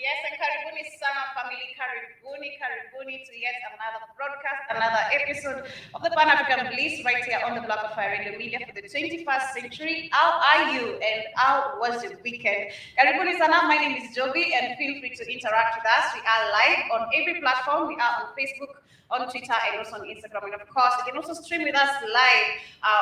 Yes, and karibuni sana family, karibuni to yet another broadcast, another episode of the Pan-African Bliss right here on the Black of Fire Radio Media for the 21st century. How are you and how was your weekend? Karibuni sana, my name is Joby and feel free to interact with us. We are live on every platform. We are on Facebook, on Twitter, and also on Instagram. And of course, you can also stream with us live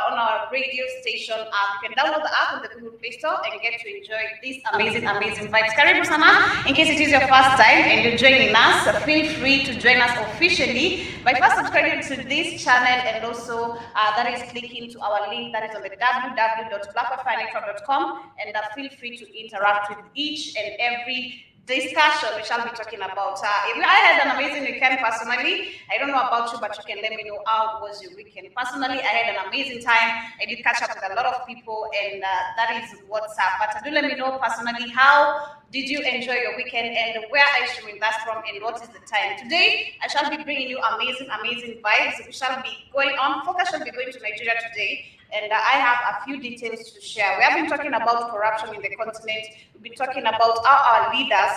on our radio station app. You can download the app on the Google Play Store and get to enjoy these amazing vibes. Karibu sana. In case it is your first time and you're joining us, feel free to join us officially by first subscribing to this channel and also that is clicking to our link that is on the www.blackoffirenetwork.com and feel free to interact with each and every discussion we shall be talking about. I had an amazing weekend personally. I don't know about you, but you can let me know how was your weekend. Personally, I had an amazing time. I did catch up with a lot of people, and that is what's up. But do let me know personally, how did you enjoy your weekend and where are you streaming that from and what is the time? Today, I shall be bringing you amazing vibes. We shall be going on. Focus shall be going to Nigeria today. And I have a few details to share. We have been talking about corruption in the continent. We've been talking about how our leaders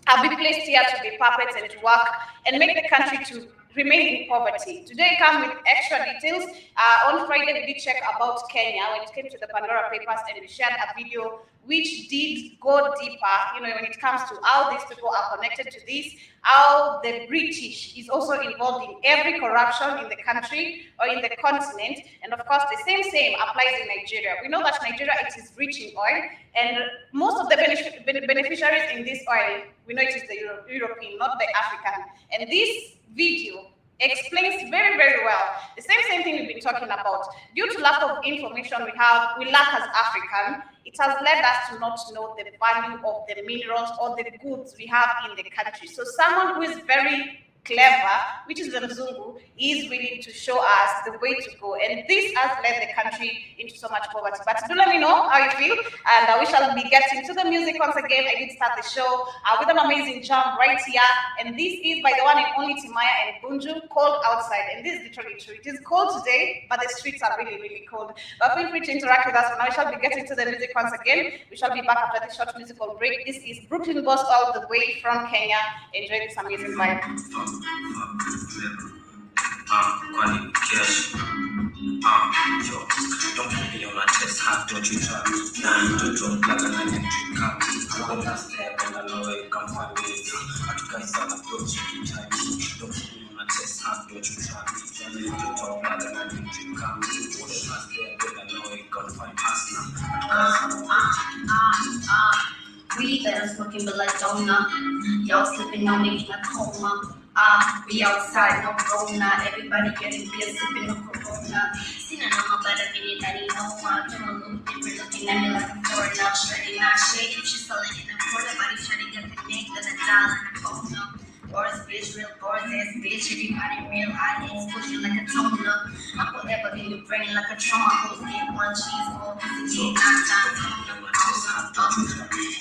have been placed here to be puppets and to work and make the country to remain in poverty. Today I come with extra details. On Friday we did check about Kenya when it came to the Pandora Papers, and we shared a video which did go deeper, when it comes to how these people are connected to this, how the British is also involved in every corruption in the country or in the continent, and of course the same applies in Nigeria. We know that Nigeria, it is rich in oil, and most of the beneficiaries in this oil, we know it is the European, not the African. And this video explains very well the same thing we've been talking about. Due to lack of information we lack as African, it has led us to not know the value of the minerals or the goods we have in the country. So someone who is very clever, which is the Mzungu, is willing to show us the way to go. And this has led the country into so much poverty. But do let me know how you feel. And we shall be getting to the music once again. I did start the show with an amazing jam right here. And this is by the one and only Timaya and Bunju, Cold Outside. And this is literally true. It is cold today, but the streets are really cold. But feel free to interact with us. Now we shall be getting to the music once again. We shall be back after this short musical break. This is Brooklyn Boss all the way from Kenya. Enjoy this amazing vibe. Kwani cash. Yo, don't put me on a test, how don't you try me? Now you don't drop like a night and drink up. I'm gonna step and I know where you come find me. I took a start approach, you time. Don't put me on a test, how don't you try me? Now you don't drop like a night and drink up. I'm gonna step and I know where you come find us now. We that are smoking but like donut. Y'all slipping on me in a coma. We outside, no corona. Everybody getting beer, sipping no corona. Seen a number, but I mean it, I need no one. Come on, look different, looking at me like a foreigner. Shredding my shade, if she's selling in a quarter, body trying to get the neck, then a dollar and a phone up. Boris bitch, real Boris ass bitch. Everybody real audience, pushing like a toner. I'm forever in your brain like a trauma. Hoes get one cheese, more pussy, get 9 times.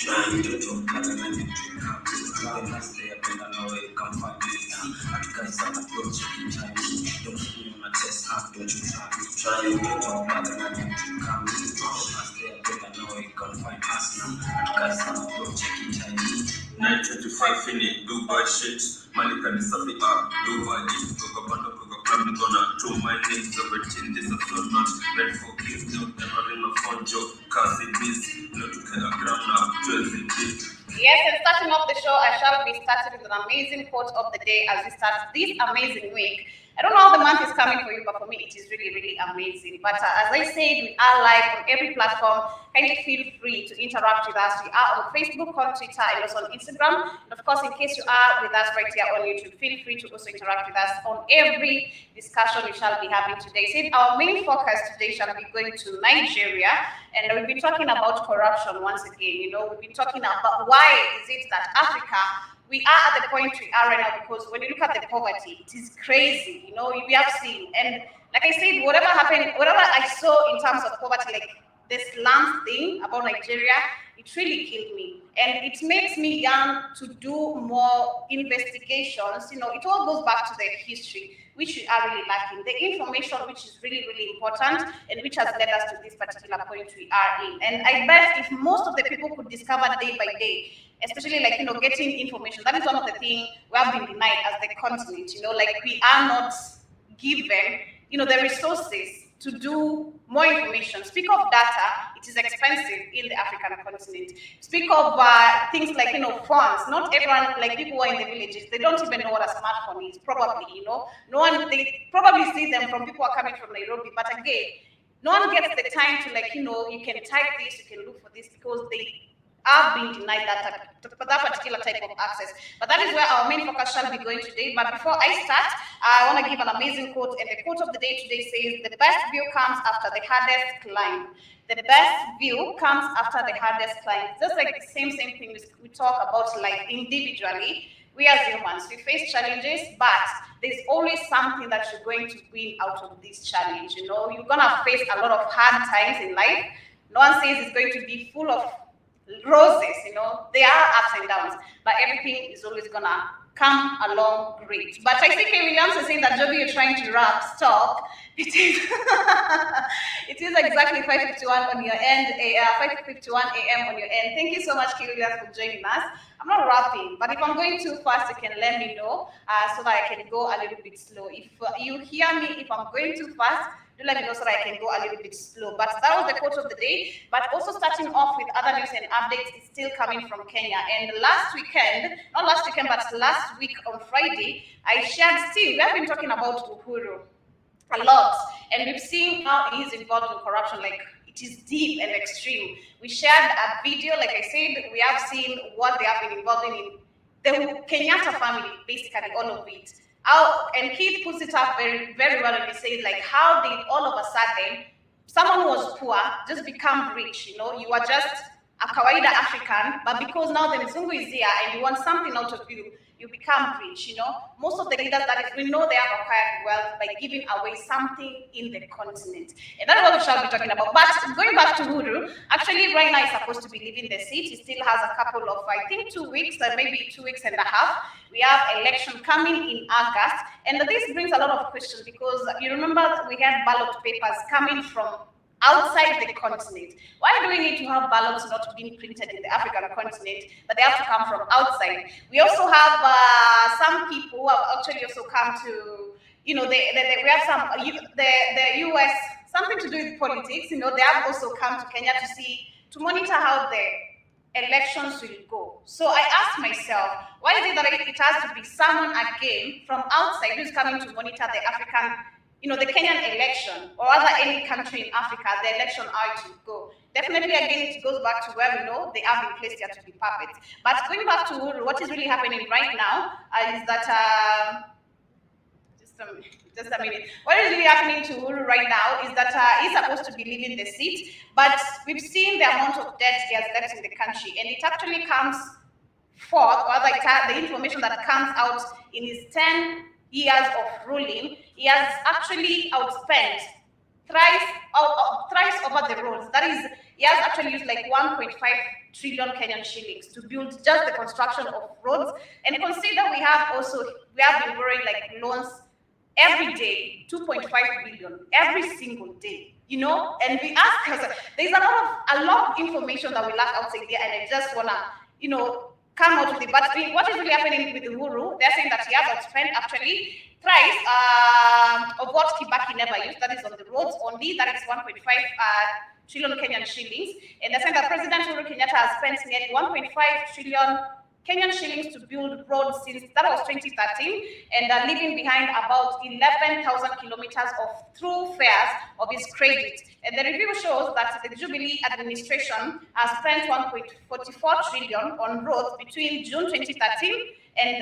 Trying to talk like a man. Trying to stay up and I know where you come find me. I took a start approach, you time. Don't put me on a test, how don't you try me? Trying to talk like a man. Come to stay up and I know where you come find us now. I took a start approach, you time. 9:25 in it, do bad shit. Malika Nisafi up, do bad it. Coca Banda, Coca Plan, gonna throw my name to everything. This is not meant for kids. Don't ever in a phone joke. Cause it is not to get a gram now. 12 in this. Yes, and starting off the show, I shall be starting with an amazing quote of the day as we start this amazing week. I don't know how the month is coming for you, but for me, it is really, really amazing. But as I said, we are live on every platform. Kindly feel free to interact with us. We are on Facebook, on Twitter, and also on Instagram. And of course, in case you are with us right here on YouTube, feel free to also interact with us on every discussion we shall be having today. So our main focus today shall be going to Nigeria, and we've been talking about corruption once again. We've been talking about why is it that Africa, we are at the point we are right now, because when you look at the poverty, it is crazy. We have seen, and like I said, whatever happened, whatever I saw in terms of poverty, like this slums thing about Nigeria, it really killed me, and it makes me young to do more investigations. It all goes back to the history, which we are really lacking, the information which is really, really important, and which has led us to this particular point we are in. And I bet if most of the people could discover day by day, especially getting information, that is one of the things we have been denied as the continent. Like we are not given the resources to do more information. Speak of data, it is expensive in the African continent. Speak of things like phones. Not everyone, like people who are in the villages, they don't even know what a smartphone is. Probably, no one. They probably see them from people who are coming from Nairobi, but again, no one gets the time to you can type this, you can look for this, because they are being denied that particular type of access. But that is where our main focus shall be going today. But before I start, I want to give an amazing quote, and the quote of the day today says, "The best view comes after the hardest climb." The best view comes after the hardest climb. Just like the same thing we talk about life individually. We as humans, we face challenges, but there's always something that you're going to win out of this challenge. You're gonna face a lot of hard times in life. No one says it's going to be full of roses. There are ups and downs, but everything is always gonna come along great. But I think Williams is saying that, Joby, you're trying to wrap. Stop. It is it is exactly 5:51 on your end, 5:51 a.m. on your end. Thank you so much, K. Williams, for joining us. I'm not rapping, but if I'm going too fast, you can let me know so that I can go a little bit slow. If you hear me, if I'm going too fast, do let me know so that I can go a little bit slow. But that was the quote of the day. But also starting off with other news and updates, is still coming from Kenya. And last week on Friday, I shared still, we have been talking about Uhuru a lot. And we've seen how he's involved in corruption, like it is deep and extreme. We shared a video, like I said, we have seen what they have been involved in the Kenyatta family, basically all of it. And Keith puts it up very, very well, and he says, like, how did all of a sudden someone who was poor just become rich? You are just a kawaida African, but because now the Mzungu is here and you want something out of you, you become rich. Most of the leaders we know they have acquired wealth by giving away something in the continent. And that's what we shall be talking about. But going back to Uhuru, actually right now he's supposed to be leaving the seat. He still has a couple of, I think 2 weeks, or maybe 2 weeks and a half. We have election coming in August. And this brings a lot of questions, because you remember we had ballot papers coming from outside the continent. Why do we need to have ballots not being printed in the African continent, but they have to come from outside? We also have some people who have actually also come to, we have some, the US, something to do with politics, they have also come to Kenya to monitor how the elections will go. So I asked myself, why is it that it has to be someone again from outside who's coming to monitor the African, the Kenyan election, or rather any country in Africa, the election how it will go? Definitely, again, it goes back to where we know they have been placed here to be puppets. But going back to Uhuru, what is really happening right now is that, just a minute. What is really happening to Uhuru right now is that he's supposed to be leaving the seat, but we've seen the amount of debt he has left in the country, and it actually comes forth, or like the information that comes out in his 10 years of ruling. He has actually outspent thrice over the roads. That is, he has actually used like 1.5 trillion Kenyan shillings to build just the construction of roads. And consider we have been borrowing like loans every day, 2.5 billion every single day. And we ask ourselves, there's a lot of information that we lack outside there, and I just wanna, come out with it. But what is really happening with Uhuru? They're saying that he has outspent actually thrice of what Kibaki never used. That is on the roads only. That is 1.5 trillion Kenyan shillings. And they're saying that President Uhuru Kenyatta has spent nearly 1.5 trillion Kenyan shillings to build roads since that was 2013, and leaving behind about 11,000 kilometers of thoroughfares of his credit. And the review shows that the Jubilee administration has spent 1.44 trillion on roads between June 2013 and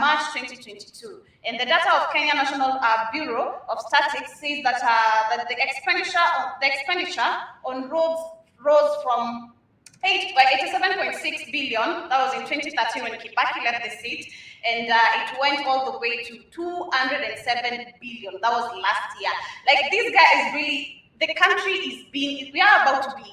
March 2022. And the data of Kenya National Bureau of Statistics says that that the expenditure on roads rose from 87.6 billion, that was in 2013 when Kibaki left the seat, and it went all the way to 207 billion, that was last year. Like, this guy is really, the country is being, we are about to be,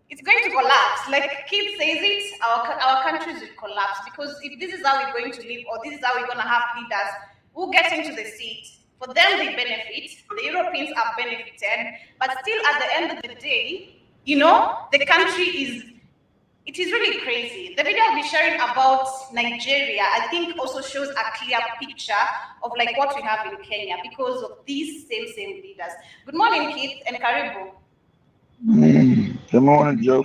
it's going to collapse. Like Keith says it, our countries will collapse, because if this is how we're going to live, or this is how we're going to have leaders who get into the seat, for them they benefit, the Europeans have benefited, but still at the end of the day, you know, the country is, it is really crazy. The video I'll be sharing about Nigeria, I think also shows a clear picture of like what we have in Kenya because of these same leaders. Good morning, Keith and Karibu. Good morning, Joe.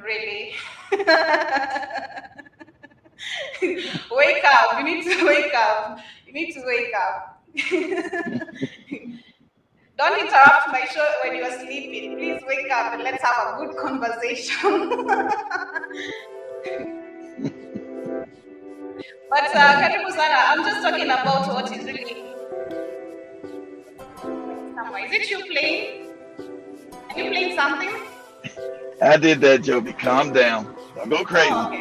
Really? Wake up. You need to wake up. You need to wake up. Don't interrupt my show when you're sleeping. Please wake up and let's have a good conversation. But Karibu Sana, I'm just talking about what is really. Is it you playing? Are you playing something? I did that, Joby. Calm down. Don't go crazy. Oh,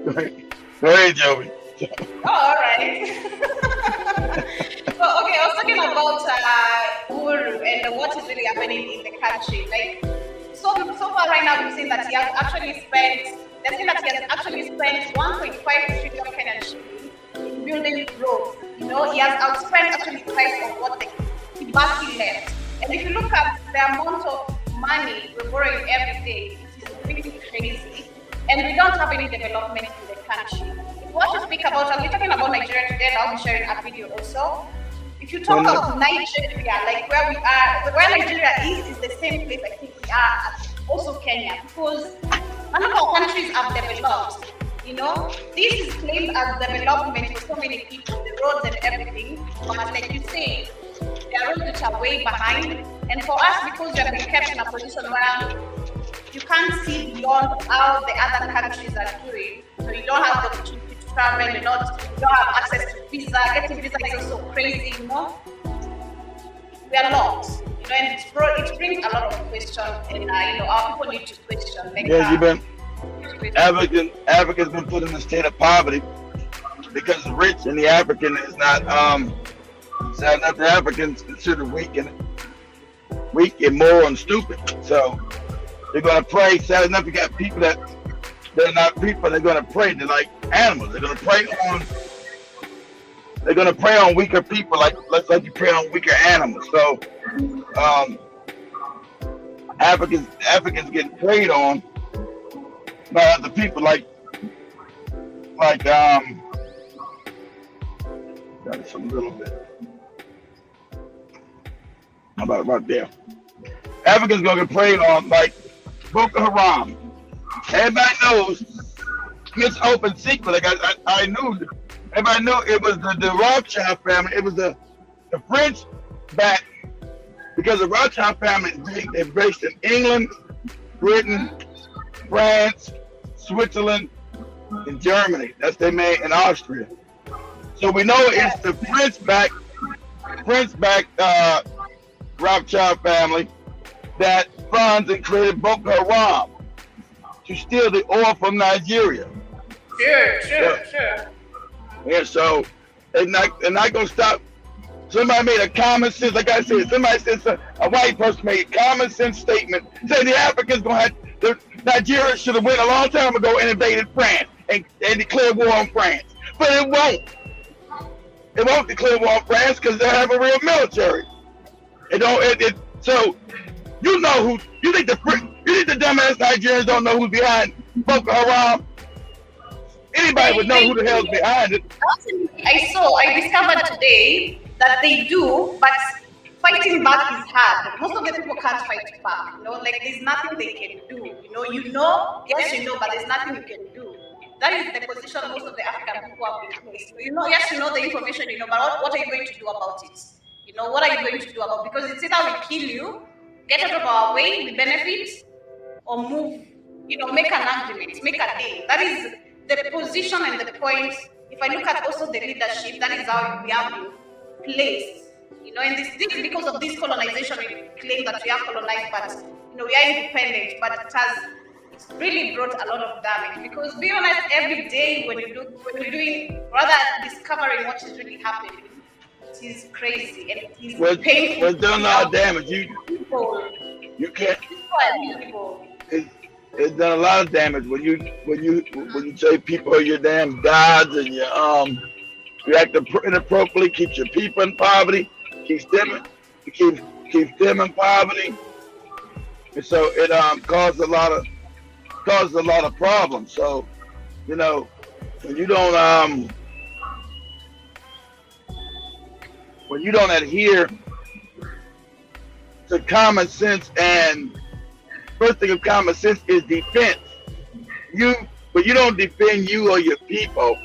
okay. Go ahead, Joby. Oh, all right. Well, okay, I was talking about Uhuru and what is really happening in the country. Like, so far right now, we've seen that he has actually spent, 1.5 trillion Kenyan shillings in building roads. You know, he has outspent actually the price of what the Kibaki left. And if you look at the amount of money we're borrowing every day, it is really crazy. And we don't have any development in the country. What to speak about, I'll be talking about Nigeria today, and I'll be sharing a video also. If you talk about Nigeria, like where we are, where Nigeria is the same place I think we are as also Kenya, because none of our countries have developed. You know, this is claimed as development for so many people, the roads and everything, but like you say, there are roads which are way behind. And for us, because we have been kept in a position where you can't see beyond how the other countries are doing, so you don't have the opportunity to travel, you don't have access to visa, getting visa is also crazy, you know. We are lost, you know, and it brings a lot of questions, and you know, our people need to question. Like, Africa's been put in a state of poverty because the rich and the African is not the Africans considered weak and moral and stupid. So they're gonna pray. Sad enough, you got people that they're not people. They're gonna pray. They're like animals. They're gonna pray on weaker people, like you pray on weaker animals. So Africans getting preyed on by other people, like got some little bit. How about right there? Africans gonna get preyed on like Boko Haram. Everybody knows it's open secret. Like I knew, everybody knew it was the Rothschild family. It was the French back, because the Rothschild family is big. They're based in England, Britain, France, Switzerland, and Germany. That's their main, in Austria. So we know it's the French back Rothschild family that funds and created Boko Haram to steal the oil from Nigeria. Sure. Yeah, so they're not gonna stop. Somebody made a common sense, like I said, a white person made a common sense statement saying the Africans Nigeria should have went a long time ago and invaded France and declared war on France. But it won't. It won't declare war on France because they have a real military. So you know who you think the dumbass Nigerians don't know who's behind Boko Haram? Anybody would know who the hell's behind it. I discovered today that they do, but fighting back is hard. Most of the people can't fight back. Like there's nothing they can do. Yes, but there's nothing you can do. That is the position most of the African people have been placed. So, yes, the information, but what are you going to do about it? What are you going to do about it? Because it's either we kill you, get out of our way, we benefit, or move, make an agreement, make a deal. That is the position and the point. If I look at also the leadership, that is how we have been placed. And this because of this colonization, we claim that we are colonized, but we are independent. But it's really brought a lot of damage. Because be honest, every day when you're discovering what is really happening, it is crazy and it is painful. What's done a lot of damage? You can't. It's done a lot of damage when you say people are your damn gods and you act inappropriately, keeps your people in poverty, keeps them in poverty, and so it causes a lot of problems. So when you don't adhere to common sense, and first thing of common sense is defense. But you don't defend you or your people.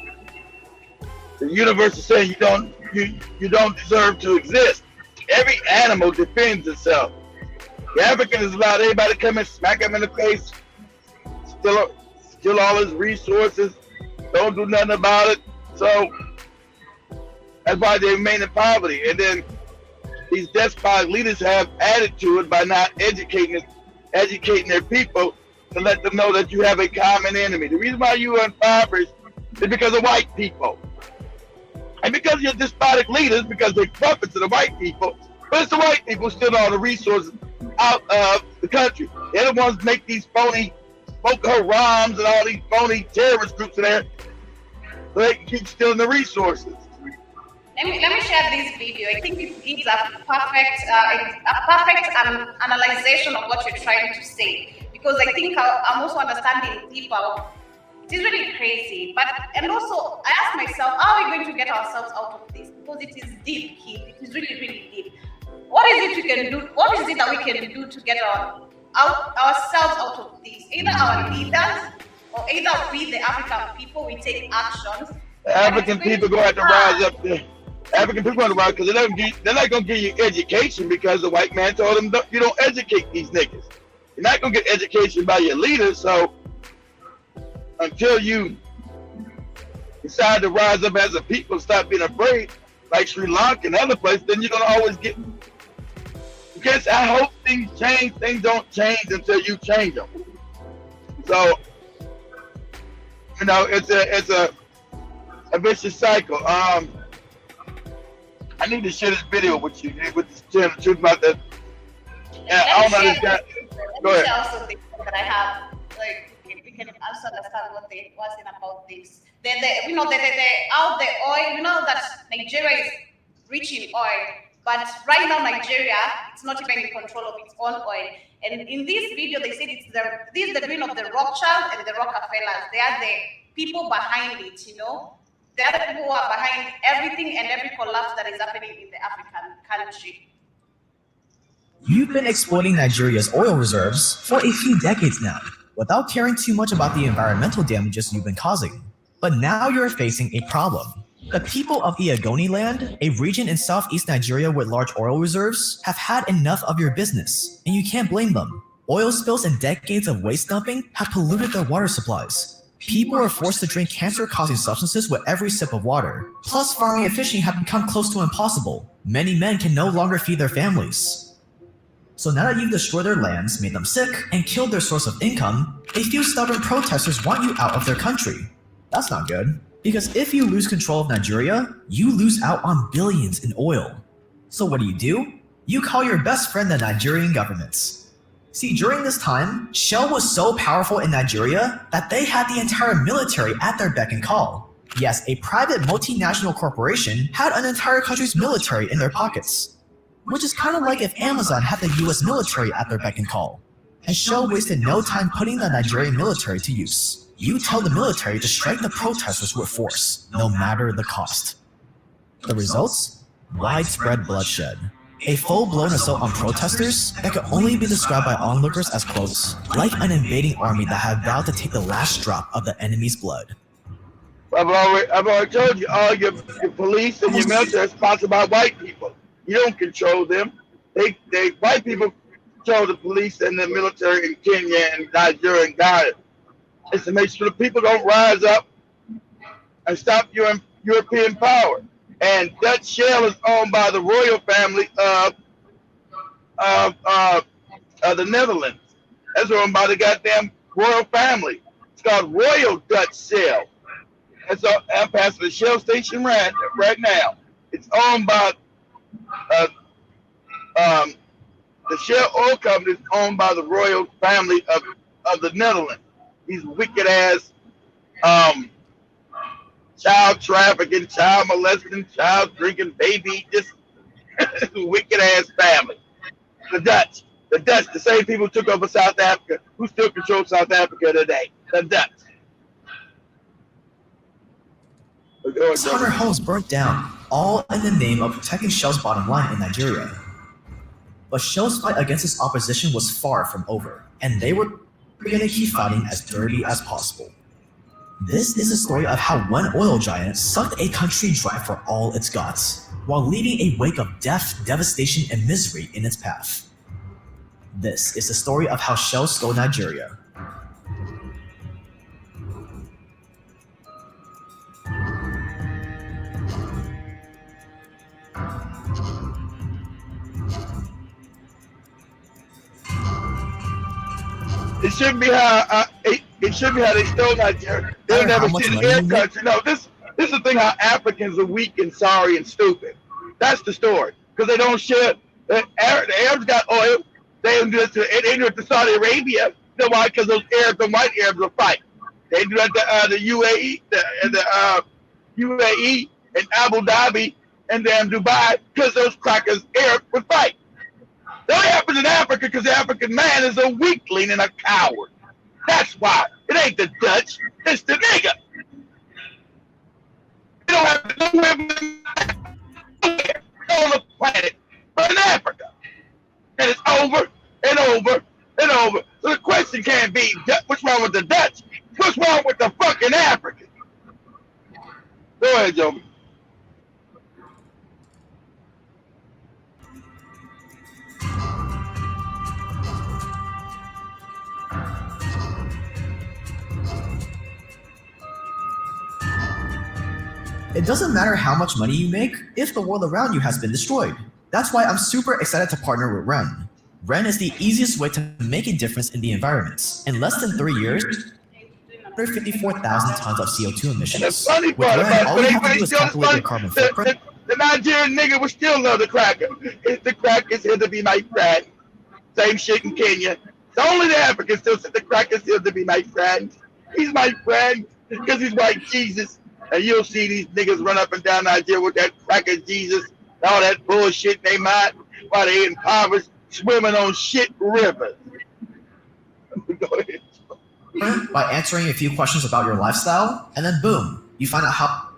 The universe is saying you don't deserve to exist. Every animal defends itself. The African has allowed everybody to come and smack him in the face, steal all his resources, don't do nothing about it. So that's why they remain in poverty. And then these despotic leaders have added to it by not educating their people to let them know that you have a common enemy. The reason why you are impoverished is because of white people. And because you're despotic leaders, because they're puppets of the white people, but it's the white people who steal all the resources out of the country. They're the ones who make these phony Boko Harams and all these phony terrorist groups in there so they can keep stealing the resources. Let me share this video. I think it gives a perfect analysis of what you're trying to say, because I think I'm also understanding deeper. It is really crazy, and also I ask myself, how are we going to get ourselves out of this? Because it is deep, kid. It is really, really deep. What is it we can do? What is it that we can do to get ourselves out of this? Either our leaders or either we, the African people, we take actions. The African people go have to rise up there. African people going to rise because they're not going to give you education because the white man told them you don't educate these niggas. You're not going to get education by your leaders. So until you decide to rise up as a people, stop being afraid, like Sri Lanka and other places, then you're going to always get. Because I hope things change. Things don't change until you change them. So it's a vicious cycle. I need to share this video with you, with this channel, truth about that. Yeah, I don't know this guy. Go ahead. Also think that I have, we can also understand what they was in about this. The oil, that Nigeria is rich in oil, but right now Nigeria, it's not even in control of its own oil. And in this video, they said this is the doing of the Rothschilds and the Rockefellers. They are the people behind it, They are the people who are behind everything and every collapse that is happening in the African country. You've been exploiting Nigeria's oil reserves for a few decades now, without caring too much about the environmental damages you've been causing. But now you're facing a problem. The people of Iagoni land, a region in southeast Nigeria with large oil reserves, have had enough of your business, and you can't blame them. Oil spills and decades of waste dumping have polluted their water supplies. People are forced to drink cancer-causing substances with every sip of water. Plus, farming and fishing have become close to impossible. Many men can no longer feed their families. So now that you've destroyed their lands, made them sick, and killed their source of income, a few stubborn protesters want you out of their country. That's not good, because if you lose control of Nigeria, you lose out on billions in oil. So what do? You call your best friend the Nigerian government. See, during this time, Shell was so powerful in Nigeria that they had the entire military at their beck and call. Yes, a private multinational corporation had an entire country's military in their pockets. Which is kind of like if Amazon had the US military at their beck and call. And Shell wasted no time putting the Nigerian military to use. You tell the military to strike the protesters with force, no matter the cost. The results? Widespread bloodshed. A full-blown assault on protesters that could only be described by onlookers as, quote, like an invading army that had vowed to take the last drop of the enemy's blood. I've already told you, all your police and your military are sponsored by white people. You don't control them. White people control the police and the military in Kenya and Nigeria and Ghana. It's to make sure the people don't rise up and stop European power. And Dutch Shell is owned by the royal family of the Netherlands. That's owned by the goddamn royal family. It's called Royal Dutch Shell. And so I'm passing the Shell station right now. It's owned by the Shell Oil Company is owned by the royal family of the Netherlands. These wicked ass child trafficking, child molesting, child drinking, baby, just wicked ass family. The Dutch, the same people who took over South Africa, who still control South Africa today. The Dutch. 600 homes burnt down, all in the name of protecting Shell's bottom line in Nigeria. But Shell's fight against its opposition was far from over, and they were going to keep fighting as dirty as possible. This is a story of how one oil giant sucked a country dry for all its guts, while leaving a wake of death, devastation, and misery in its path. This is the story of how Shell stole Nigeria. It shouldn't be how they stole Nigeria. They'll never see the air country. No, this is the thing how Africans are weak and sorry and stupid. That's the story. Because they don't share. The Arabs got oil. They do it to Saudi Arabia. You know why? Because those Arabs and white Arabs will fight. They do that to the UAE, the UAE and Abu Dhabi and then Dubai because those crackers Arabs would fight. That happens in Africa because the African man is a weakling and a coward. That's why. It ain't the Dutch, it's the nigga. You don't have to nowhere on the planet but in Africa. And it's over and over and over. So the question can't be, what's wrong with the Dutch? What's wrong with the fucking African? Go ahead, Joby. It doesn't matter how much money you make if the world around you has been destroyed. That's why I'm super excited to partner with Ren. Ren is the easiest way to make a difference in the environment. In less than 3 years, 154,000 tons of CO2 emissions. The funny With part Ren, about all you have to do is calculate your carbon footprint. The Nigerian nigga would still love the cracker. The crackers here to be my friend. Same shit in Kenya. It's only the Africans still said the crackers here to be my friend. He's my friend because he's white Jesus. And you'll see these niggas run up and down Nigeria with that cracker Jesus, all that bullshit they mind while they impoverished, swimming on shit rivers. Go ahead. By answering a few questions about your lifestyle, and then boom, you find out how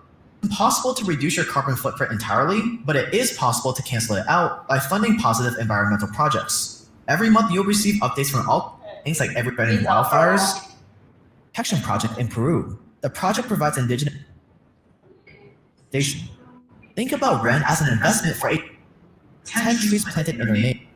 impossible to reduce your carbon footprint entirely, but it is possible to cancel it out by funding positive environmental projects. Every month you'll receive updates from all things like preventing wildfires, protection project in Peru. The project provides indigenous station. Think about Ren as an investment for 10 trees planted in your name.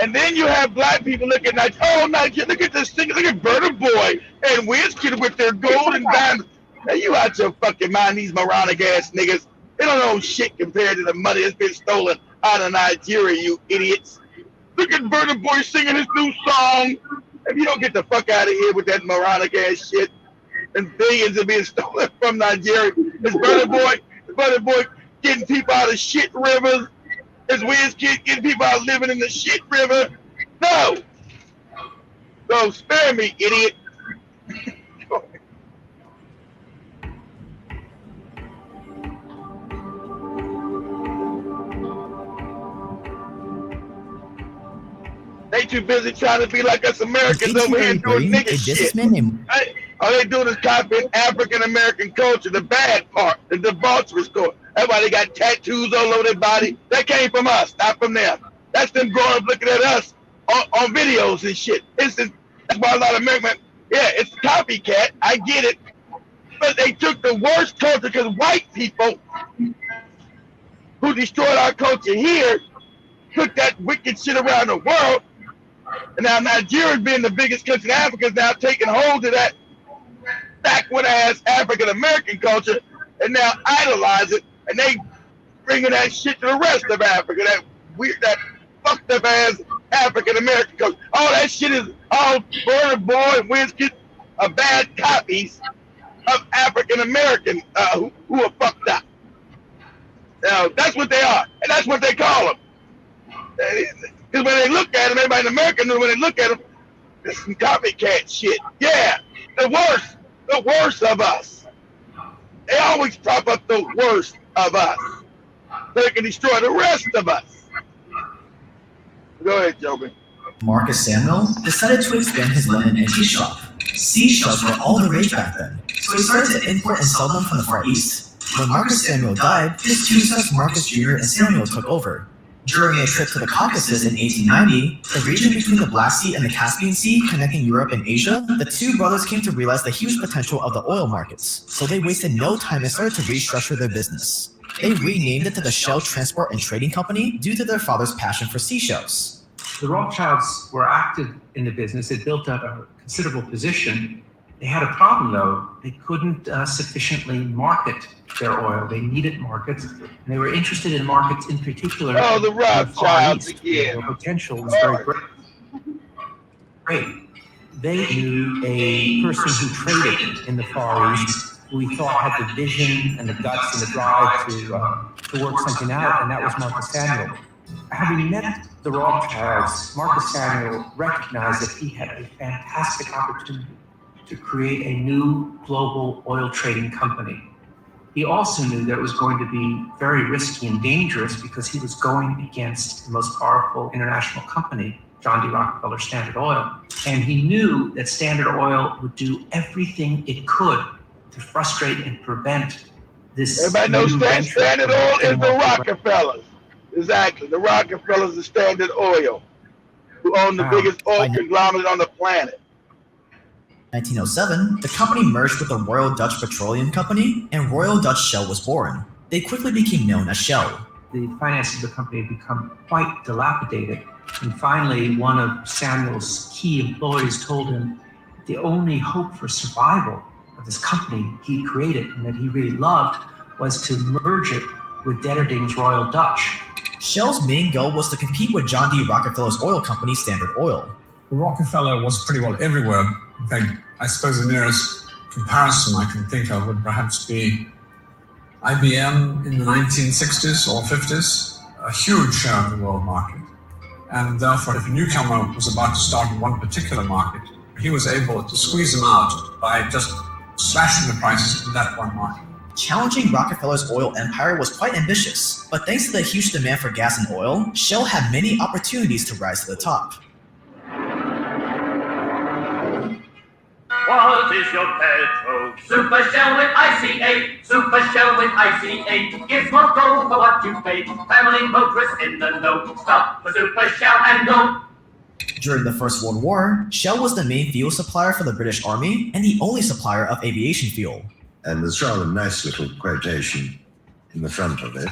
And then you have black people looking like, oh, Nigeria, look at this thing, look at Burna Boy and Wizkid with their gold and diamonds. Now you out your fucking mind, these moronic ass niggas. They don't know shit compared to the money that's been stolen out of Nigeria, you idiots. Look at Burna Boy singing his new song. If you don't get the fuck out of here with that moronic ass shit, and billions are being stolen from Nigeria. Is Burna Boy getting people out of shit rivers? Is Wizkid getting people out living in the shit river? No. So spare me, idiot. They too busy trying to be like us In Americans over here doing 1833, nigga a shit. businessman named Right? All they doing is copying African American culture, the bad part, the debaucherous culture. That's why they got tattoos all over their body. That came from us, not from them. That's them growing up looking at us on videos and shit. That's why a lot of Americans, yeah, it's copycat. I get it. But they took the worst culture because white people who destroyed our culture here took that wicked shit around the world. And now Nigeria, being the biggest country in Africa, is now taking hold of that backward ass African American culture and now idolize it, and they bringing that shit to the rest of Africa. That weird, that fucked up ass African American culture. All that shit is all Burna Boy and Wizkid are bad copies of African American who are fucked up. Now that's what they are, and that's what they call them. Because when they look at them, everybody in America knows when they look at them, this is some copycat shit. Yeah, the worst of us. They always prop up the worst of us so they can destroy the rest of us. Go ahead, Joby. Marcus Samuel decided to expand his lemon and tea shop. Seashells were all the rage back then, so he started to import and sell them from the Far East. When Marcus Samuel died, his two sons Marcus Jr. and Samuel took over. During a trip to the Caucasus in 1890, the region between the Black Sea and the Caspian Sea connecting Europe and Asia, the two brothers came to realize the huge potential of the oil markets, so they wasted no time and started to restructure their business. They renamed it to the Shell Transport and Trading Company due to their father's passion for seashells. The Rothschilds were active in the business. They built up a considerable position. They had a problem, though. They couldn't sufficiently market their oil. They needed markets, and they were interested in markets in particular. Oh, the Rothschilds again. The potential was very great. They knew a person who traded in the Far East, who we thought had the vision and the guts and the drive to work something out, and that was Marcus Samuel. Having met the Rothschilds, Marcus Samuel recognized that he had a fantastic opportunity to create a new global oil trading company. He also knew that it was going to be very risky and dangerous because he was going against the most powerful international company, John D. Rockefeller Standard Oil. And he knew that Standard Oil would do everything it could to frustrate and prevent this. Everybody knows Standard Oil is the Rockefellers. Exactly, the Rockefellers is Standard Oil, who own the biggest oil conglomerate on the planet. 1907, the company merged with the Royal Dutch Petroleum Company, and Royal Dutch Shell was born. They quickly became known as Shell. The finances of the company had become quite dilapidated, and finally one of Samuel's key employees told him the only hope for survival of this company he created and that he really loved was to merge it with Detterding's Royal Dutch. Shell's main goal was to compete with John D. Rockefeller's oil company, Standard Oil. Rockefeller was pretty well everywhere. In fact, I suppose the nearest comparison I can think of would perhaps be IBM in the 1960s or 50s, a huge share of the world market. And therefore, if a newcomer was about to start in one particular market, he was able to squeeze them out by just slashing the prices in that one market. Challenging Rockefeller's oil empire was quite ambitious, but thanks to the huge demand for gas and oil, Shell had many opportunities to rise to the top. What is your petrol? Super Shell with IC8, Super Shell with IC8. Gives more gold for what you pay. Family motorists in the know. Stop for Super Shell and go. During the First World War, Shell was the main fuel supplier for the British Army and the only supplier of aviation fuel. And there's rather a nice little quotation in the front of it,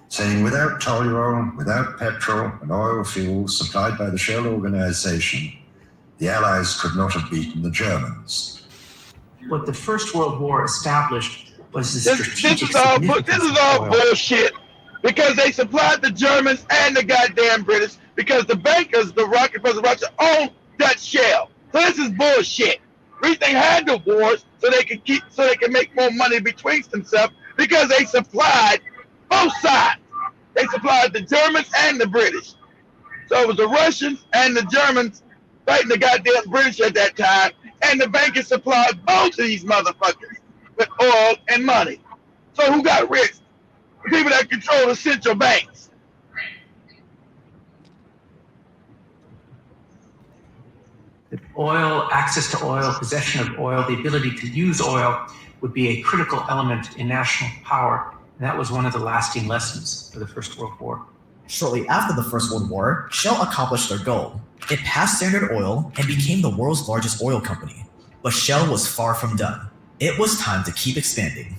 saying, without toluol, without petrol and oil fuel supplied by the Shell organization, the Allies could not have beaten the Germans. What the First World War established was the strategic This is all bullshit, because they supplied the Germans and the goddamn British, because the bankers, the Rockefellers, own Dutch Shell. So this is bullshit. The reason they had the wars so they could make more money between themselves, because they supplied both sides. They supplied the Germans and the British. So it was the Russians and the Germans fighting the goddamn British at that time, and the bankers supplied both of these motherfuckers with oil and money. So who got rich? The people that control the central banks. Oil, access to oil, possession of oil, the ability to use oil would be a critical element in national power. And that was one of the lasting lessons of the First World War. Shortly after the First World War, Shell accomplished their goal. It passed Standard Oil and became the world's largest oil company. But Shell was far from done. It was time to keep expanding.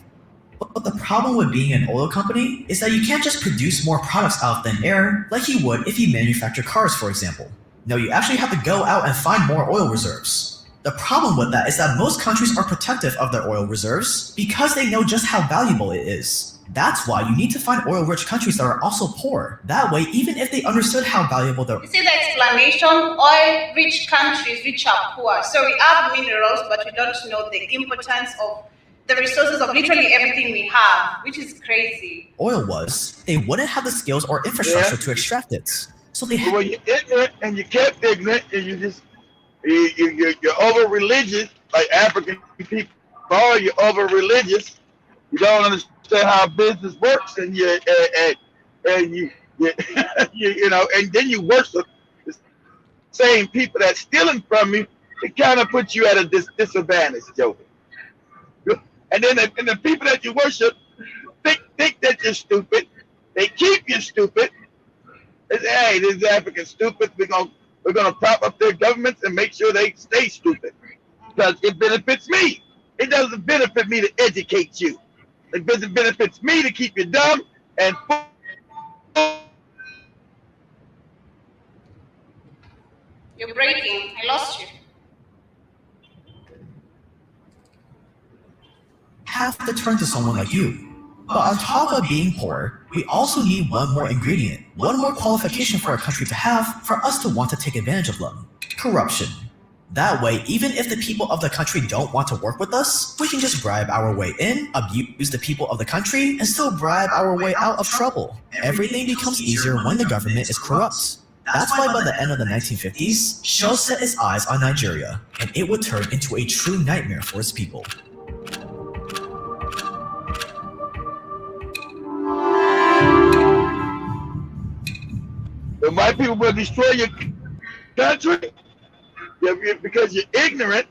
But the problem with being an oil company is that you can't just produce more products out of thin air like you would if you manufacture cars, for example. No, you actually have to go out and find more oil reserves. The problem with that is that most countries are protective of their oil reserves because they know just how valuable it is. That's why you need to find oil-rich countries that are also poor. That way, even if they understood how valuable their... You see the explanation? Oil-rich countries, rich are poor. So we have minerals, but we don't know the importance of the resources of literally everything we have, which is crazy. Oil was, they wouldn't have the skills or infrastructure to extract it. So they had... Well, you're ignorant and you kept ignorant and you're over-religious, like African people are, you're over-religious. You don't understand how business works, and you know, and then you worship the same people that's stealing from you. It kind of puts you at a disadvantage, Joe. And then the people that you worship think that you're stupid. They keep you stupid. They say, hey, this is African stupid. We're gonna prop up their governments and make sure they stay stupid because it benefits me. It doesn't benefit me to educate you. It benefits me to keep you dumb and You're breaking. I lost you. have to turn to someone like you. But on top of being poor, we also need one more ingredient, one more qualification for a country to have for us to want to take advantage of them. Corruption. That way, even if the people of the country don't want to work with us, we can just bribe our way in, abuse the people of the country, and still bribe our way out of trouble. Everything becomes easier when the government is corrupt. That's why by the end of the 1950s, Shell set its eyes on Nigeria, and it would turn into a true nightmare for its people. The white people will destroy your country because you're ignorant.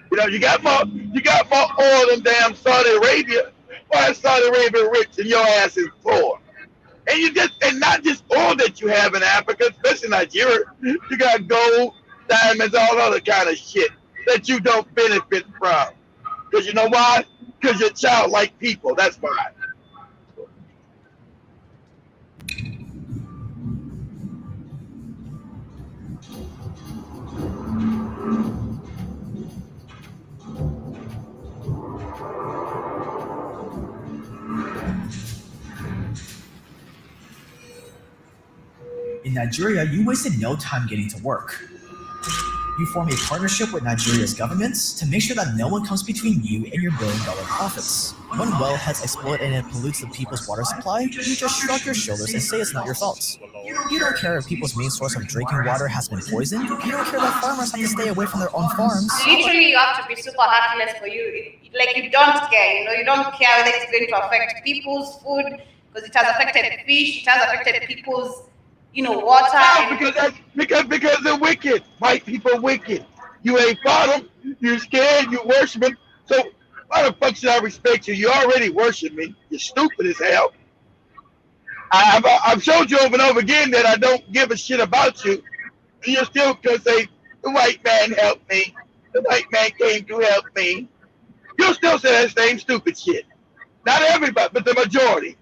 You know, you got more oil than damn Saudi Arabia. Why is Saudi Arabia rich and your ass is poor? And not just oil that you have in Africa, especially Nigeria. You got gold, diamonds, all other kind of shit that you don't benefit from. Because you know why? Because you're childlike people. That's why. In Nigeria, you wasted no time getting to work. You form a partnership with Nigeria's governments to make sure that no one comes between you and your billion-dollar profits. When wellheads exploit and it pollutes the people's water supply, you just shrug your shoulders and say it's not your fault. You don't care if people's main source of drinking water has been poisoned. You don't care that farmers have to stay away from their own farms. Literally, you have to be super heartless for you. Like, you don't care, you know, you don't care whether it's going to affect people's food, because it has affected fish, it has affected people's, you know, water. No, because they're wicked. White people are wicked. You ain't fought them. You're scared. You worship them. So why the fuck should I respect you? You already worship me. You're stupid as hell. I've showed you over and over again that I don't give a shit about you. And you're still gonna say the white man helped me. The white man came to help me. You'll still say that same stupid shit. Not everybody, but the majority.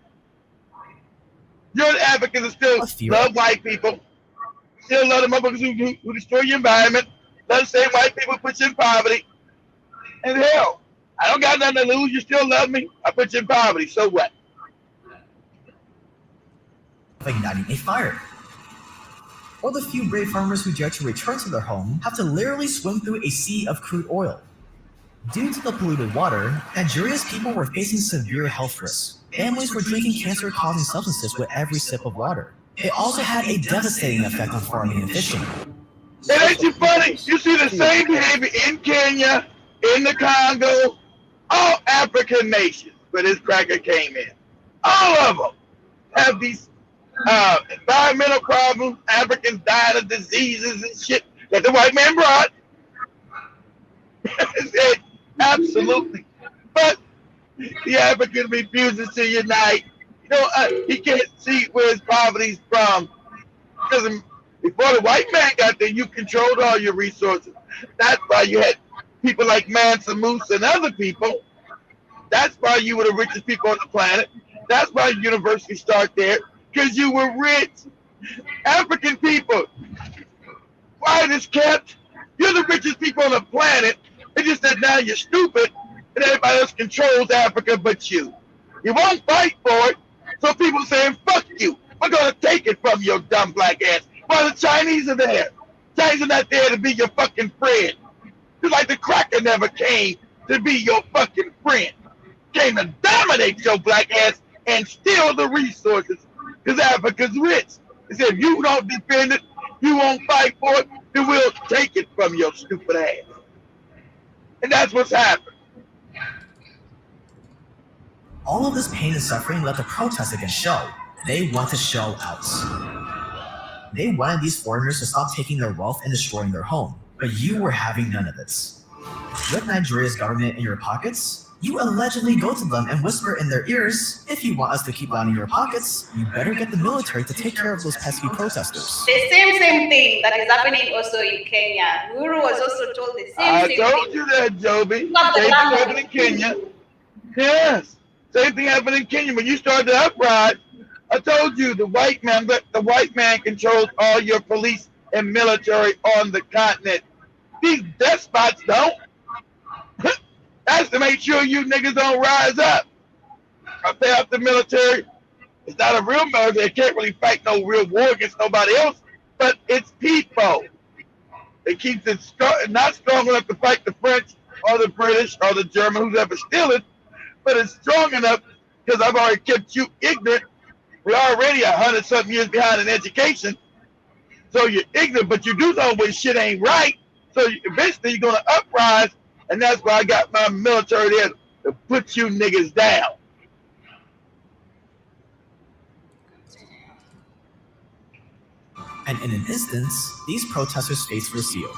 Your advocates still love white people. Still love the motherfuckers who destroy your environment. Love the same white people put you in poverty. And hell, I don't got nothing to lose. You still love me. I put you in poverty. So what? Igniting a fire. Or the few brave farmers who dare to return to their home have to literally swim through a sea of crude oil. Due to the polluted water, Nigeria's people were facing severe health risks. Families were drinking cancer-causing substances with every sip of water. It also had a devastating effect on farming and fishing. It ain't you funny? You see the same behavior in Kenya, in the Congo, all African nations where this cracker came in. All of them have these environmental problems. Africans dying of diseases and shit that the white man brought. Absolutely. But the African refuses to unite. He can't see where his poverty's from. Because before the white man got there, you controlled all your resources. That's why you had people like Mansa Musa and other people. That's why you were the richest people on the planet. That's why universities start there, because you were rich. African people, quiet as kept. You're the richest people on the planet. It's just that now you're stupid, and everybody else controls Africa but you. You won't fight for it, so people saying, fuck you. We're going to take it from your dumb black ass. While the Chinese are there. Chinese are not there to be your fucking friend. Just like the cracker never came to be your fucking friend. Came to dominate your black ass and steal the resources because Africa's rich. They said, if you don't defend it, you won't fight for it, then we'll take it from your stupid ass. And that's what's happened. All of this pain and suffering led to protests against Show. They wanted Show out. They wanted these foreigners to stop taking their wealth and destroying their home, but you were having none of it. With Nigeria's government in your pockets, you allegedly go to them and whisper in their ears, if you want us to keep lining your pockets, you better get the military to take care of those pesky protesters. The same thing that is happening also in Kenya. Uhuru was also told the same thing. I told you that, Joby. Same thing happened in Kenya. Yes. Same thing happened in Kenya. When you started the uprising, I told you the white man controls all your police and military on the continent. These despots don't. That's to make sure you niggas don't rise up. If they have the military, it's not a real military. They can't really fight no real war against nobody else, but it's people. It keeps it not strong enough to fight the French or the British or the German, who's ever steal it, but it's strong enough because I've already kept you ignorant. We're already 100-something years behind in education, so you're ignorant, but you do know when shit ain't right. So eventually you're gonna uprise, and that's why I got my military there to put you niggas down. And in an instance, these protesters' fates were sealed.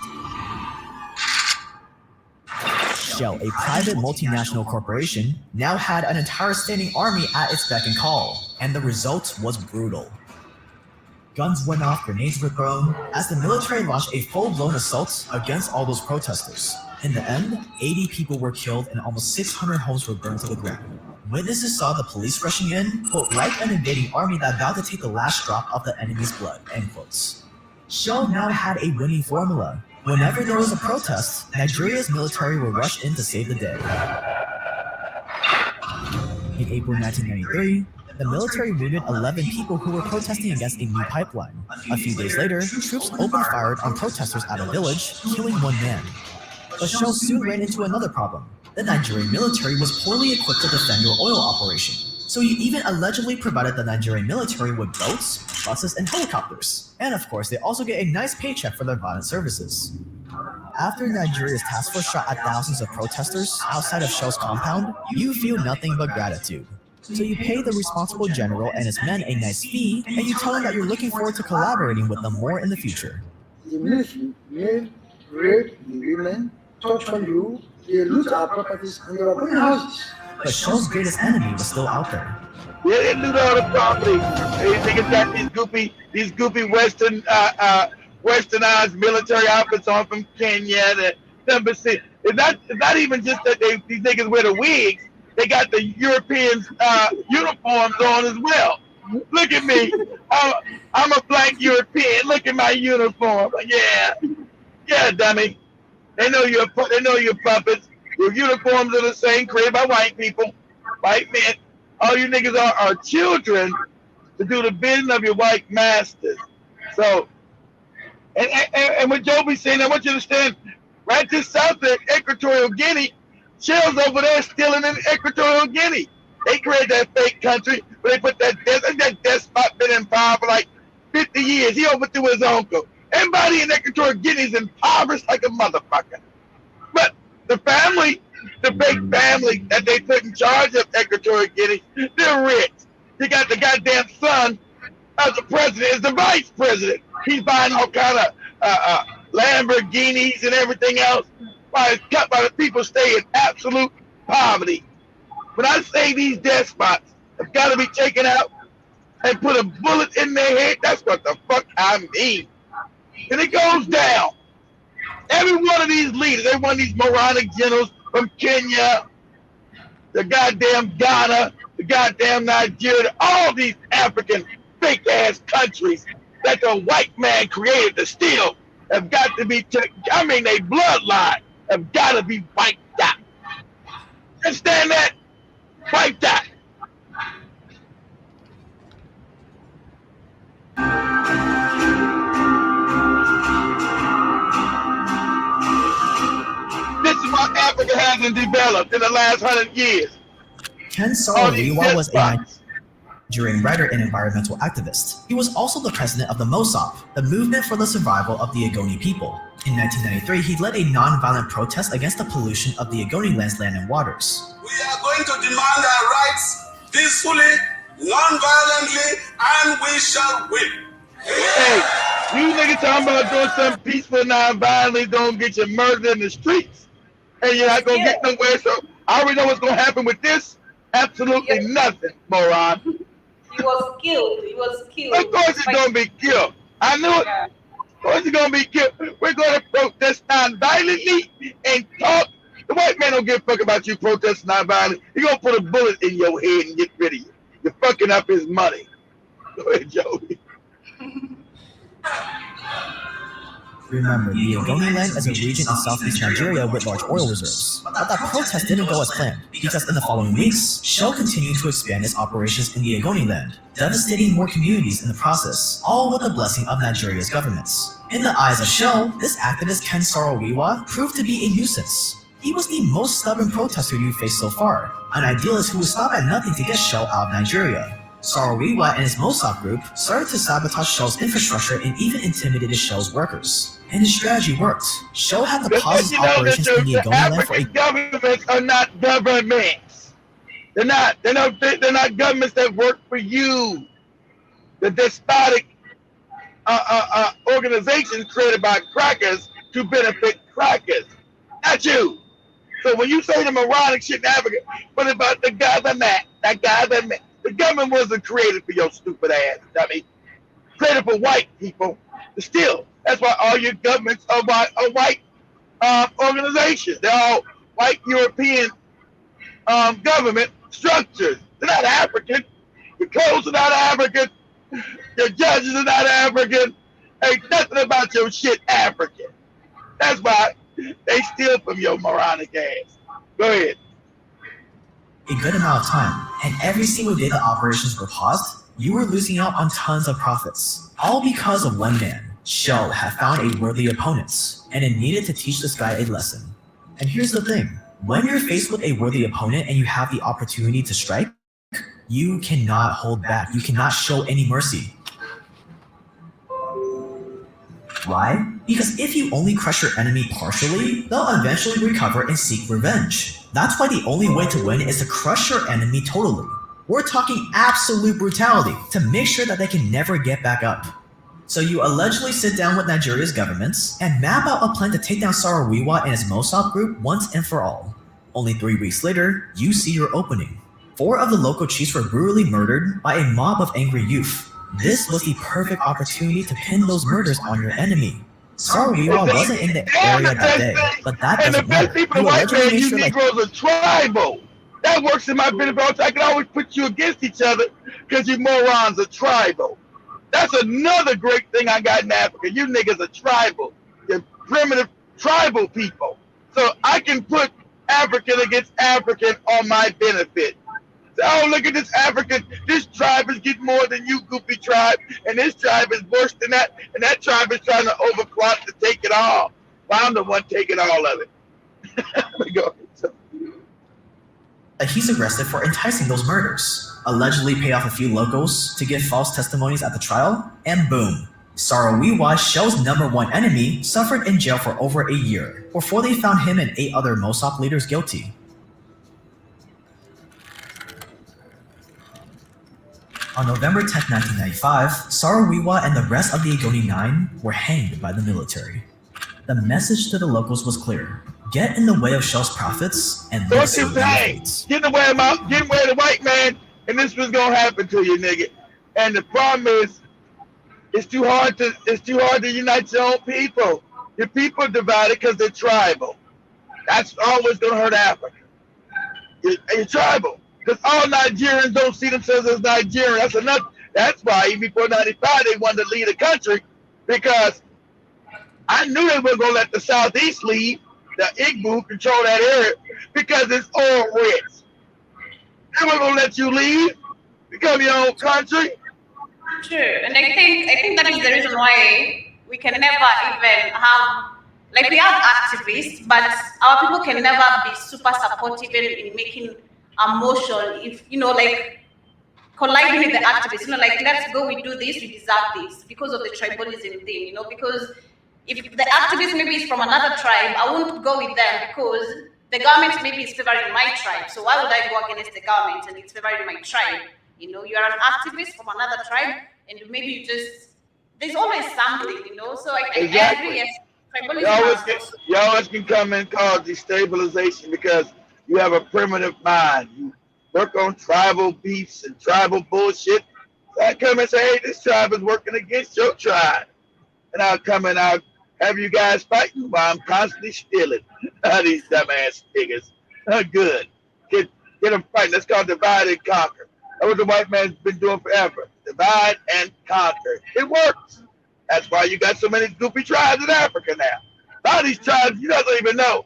Shell, a private multinational corporation, now had an entire standing army at its beck and call, and the result was brutal. Guns went off, grenades were thrown, as the military launched a full-blown assault against all those protesters. In the end, 80 people were killed and almost 600 homes were burned to the ground. Witnesses saw the police rushing in, quote, like an invading army that vowed to take the last drop of the enemy's blood, end quotes. Shell now had a winning formula. Whenever there was a protest, Nigeria's military would rush in to save the day. In April 1993, the military wounded 11 people who were protesting against a new pipeline. A few days later, troops opened fire on protesters at a village, killing one man. But Shell soon ran into another problem. The Nigerian military was poorly equipped to defend your oil operation. So you even allegedly provided the Nigerian military with boats, buses, and helicopters. And of course, they also get a nice paycheck for their violent services. After Nigeria's task force shot at thousands of protesters outside of Shell's compound, you feel nothing but gratitude. So you pay the responsible general and his men a nice fee, and you tell them that you're looking forward to collaborating with them more in the future. The military may rape the women, torture you, they loot our properties and they are burning houses. But Shell's greatest enemy was still out there. Yeah, they loot all the property. They niggas got these goofy westernized military outfits on from Kenya. It's not even just that these niggas wear the wigs. They got the Europeans' uniforms on as well. Look at me. I'm a black European. Look at my uniform. Yeah, dummy. They know you're puppets. Your uniforms are the same, created by white people, white men. All you niggas are children to do the bidding of your white masters. So, and what Joby's saying, I want you to understand, right just south of Equatorial Guinea, Shell's over there stealing in Equatorial Guinea. They created that fake country, but they put that despot been in power for like 50 years. He overthrew his uncle. Everybody in Equatorial Guinea is impoverished like a motherfucker. But the family, the big family that they put in charge of Equatorial Guinea, they're rich. They got the goddamn son of the president is the vice president. He's buying all kind of Lamborghinis and everything else, while the people stay in absolute poverty. When I say these despots have got to be taken out and put a bullet in their head, that's what the fuck I mean. And it goes down. Every one of these leaders, every one of these moronic generals from Kenya, the goddamn Ghana, the goddamn Nigeria, all these African fake ass countries that the white man created to steal have got to be their bloodline have got to be wiped out. Understand that? Wiped out. This is what Africa hasn't developed in the last 100 years. Ken Saro-Wiwa was a Nigerian writer and environmental activist. He was also the president of the MOSOP, the Movement for the Survival of the Ogoni People. In 1993, he led a non-violent protest against the pollution of the Ogoni lands, land, and waters. We are going to demand our rights peacefully, non-violently, and we shall win. Hey, you niggas talking about doing something peaceful, non-violently, don't get you murdered in the streets. And you're not gonna get nowhere, so I already know what's gonna happen with this. Absolutely nothing, moron. He was killed. He was killed. Of course he's gonna be killed. I knew it. Yeah. Of course he's gonna be killed. We're gonna protest non-violently and talk. The white man don't give a fuck about you protesting non-violently. He's gonna put a bullet in your head and get rid of you. You're fucking up his money. Go ahead, Joey. Remember, the Ogoni land is a region in southeast Nigeria with large oil reserves. But that protest didn't go as planned, because in the following weeks, Shell continued to expand its operations in the Ogoni land, devastating more communities in the process, all with the blessing of Nigeria's governments. In the eyes of Shell, this activist Ken Saro-Wiwa proved to be a nuisance. He was the most stubborn protester you faced so far, an idealist who would stop at nothing to get Shell out of Nigeria. Saro-Wiwa and his MOSOP group started to sabotage Shell's infrastructure and even intimidated Shell's workers. And his strategy worked. Shell had to pause its operations in the Ogoni land for a governments are not governments. They're not governments that work for you. The despotic organizations created by crackers to benefit crackers, not you. So when you say the moronic shit in Africa, what about the government? The government wasn't created for your stupid ass, dummy. Created for white people to steal. That's why all your governments are white organizations. They're all white European government structures. They're not African. Your codes are not African. Your judges are not African. Ain't nothing about your shit African. That's why they steal from your moronic ass. Go ahead. A good amount of time, and every single day the operations were paused, you were losing out on tons of profits. All because of one man. Shell had found a worthy opponent, and it needed to teach this guy a lesson. And here's the thing, when you're faced with a worthy opponent and you have the opportunity to strike, you cannot hold back. You cannot show any mercy. Why? Because if you only crush your enemy partially, they'll eventually recover and seek revenge. That's why the only way to win is to crush your enemy totally. We're talking absolute brutality to make sure that they can never get back up. So you allegedly sit down with Nigeria's governments and map out a plan to take down Saro-Wiwa and his MOSOP group once and for all. Only 3 weeks later, you see your opening. 4 of the local chiefs were brutally murdered by a mob of angry youth. This was the perfect opportunity to pin those murders on your enemy. Saro-Wiwa wasn't in the area that day, but that doesn't matter. And the best people, the white man, you Negroes are tribal. That works in my benefit. I can always put you against each other because you morons are tribal. That's another great thing I got in Africa. You niggas are tribal. You're primitive tribal people. So I can put African against African on my benefit. So, oh, look at this African. This tribe is getting more than you, goofy tribe. And this tribe is worse than that. And that tribe is trying to overclock to take it all. Well, I'm the one taking all of it. Go. He's arrested for enticing those murders, allegedly paid off a few locals to give false testimonies at the trial, and boom. Saro-Wiwa, Shell's #1 enemy, suffered in jail for over a year before they found him and 8 other MOSOP leaders guilty. On November 10, 1995, Saro-Wiwa and the rest of the Ogoni 9 were hanged by the military. The message to the locals was clear. Get in the way of Shell's profits and So live what you some saying? benefits. Get in the way of the white man, and this was gonna happen to you, nigga. And the problem is, it's too hard to unite your own people. Your people are divided because they're tribal. That's always gonna hurt Africa. You're tribal. Because all Nigerians don't see themselves as Nigerian. That's why even before 95 they wanted to lead the country, because I knew they weren't gonna let the Southeast lead, the Igbo control that area, because it's oil rich. They weren't gonna let you leave, become your own country. True, and I think that is the reason why we can never even have, like, we have activists, but our people can never be super supportive in making a motion, if, like, colliding with the activists, like, let's go, we do this, we deserve this, because of the tribalism thing, because if the activist maybe is from another tribe, I won't go with them because the government maybe is favoring my tribe, so why would I go against the government and it's favoring my tribe? You are an activist from another tribe, and maybe you just, there's always something, so I agree, yes, tribalism You always can come and cause destabilization because you have a primitive mind. You work on tribal beefs and tribal bullshit. So I come and say, hey, this tribe is working against your tribe. And I'll come and I'll have you guys fighting while I'm constantly stealing. These dumbass niggas. Good. Get them fighting. That's called divide and conquer. That's what the white man's been doing forever. Divide and conquer. It works. That's why you got so many goofy tribes in Africa now. A lot of these tribes, you guys don't even know.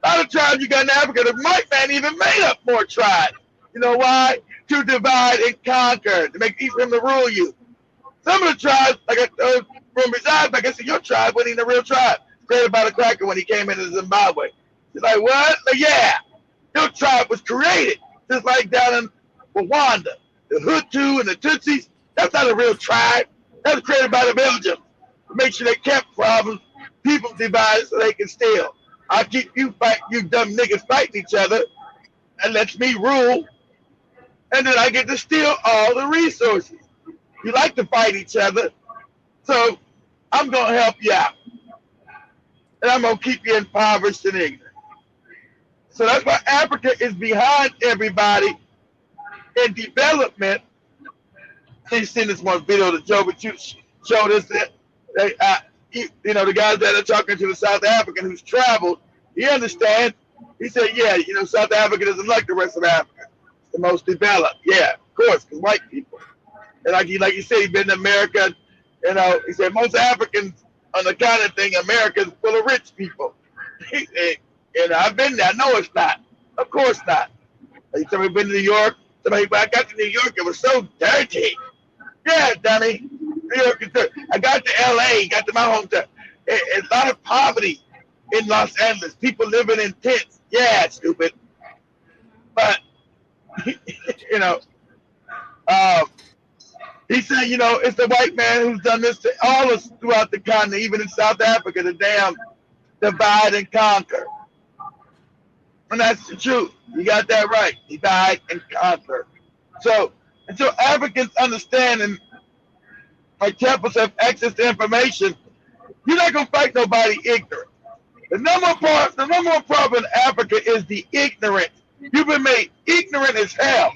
A lot of tribes you got in Africa, the white man even made up more tribes. You know why? To divide and conquer, to make each of them to rule you. Some of the tribes, like from besides, like I said, your tribe wasn't even a real tribe. Created by the cracker when he came into Zimbabwe. He's like, what? Like, yeah, your tribe was created, just like down in Rwanda. The Hutu and the Tutsis, that's not a real tribe. That was created by the Belgians to make sure they kept problems, people divided so they can steal. I'll keep you dumb niggas fighting each other, and lets me rule, and then I get to steal all the resources. You like to fight each other, so I'm going to help you out. And I'm going to keep you impoverished and ignorant. So that's why Africa is behind everybody in development. You've seen this one video that Joe, but you showed us that, the guys that are talking to the South African who's traveled, he understands. He said, yeah, South Africa doesn't like the rest of Africa. It's the most developed. Yeah, of course, because white people. And like you said, he's been to America. He said most Africans on the kind of thing, America is full of rich people. I've been there. No, it's not. Of course not. Like somebody been to New York. When I got to New York, it was so dirty. Yeah, dummy. New York is dirty. I got to LA, got to my hometown. A lot of poverty in Los Angeles. People living in tents. Yeah, stupid. But, he said, it's the white man who's done this to all us throughout the continent, even in South Africa, the damn divide and conquer. And that's the truth. You got that right. Divide and conquer. So, until Africans understand and like temples have access to information, you're not going to fight nobody ignorant. The number one problem in Africa is the ignorant. You've been made ignorant as hell.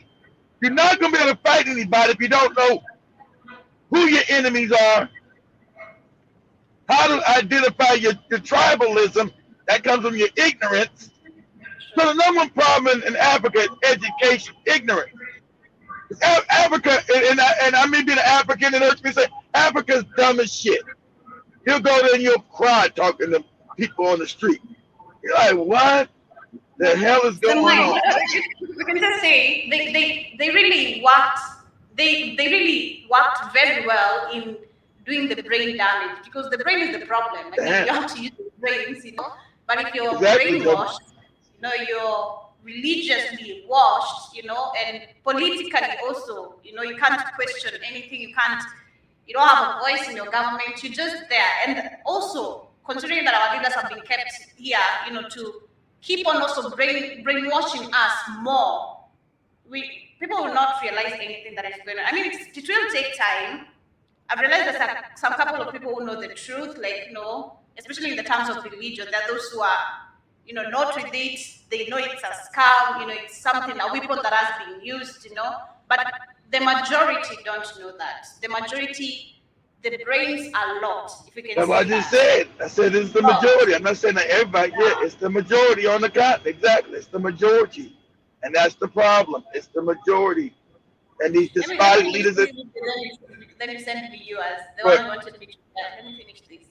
You're not going to be able to fight anybody if you don't know who your enemies are, how to identify your tribalism that comes from your ignorance. So the number one problem in Africa is education, ignorance. Africa, and I may be an African and hurts me say, Africa's dumb as shit. You'll go there and you'll cry talking to people on the street. You're like, what the hell is going on? We can just say they really worked. They really worked very well in doing the brain damage, because the brain is the problem. You have to use the brains, But if you're brainwashed, you're religiously washed, and politically also, you can't question anything. You don't have a voice in your government. You're just there. And also, considering that our leaders have been kept here, to keep on also brainwashing us more, people will not realize anything that is going on. I mean, it will take time. I've realized there's some couple of people who know the truth, especially in the terms of religion. There are those who are, not with it. They know it's a scam, it's something, a weapon that has been used, but the majority don't know that. The majority, the brains are locked, if you can That's say what I just said. I said it's the majority. I'm not saying that everybody, it's the majority on the continent. Exactly, it's the majority. And that's the problem. It's the majority. And these despotic leaders. Let me send viewers. The one who wanted me to let me finish this.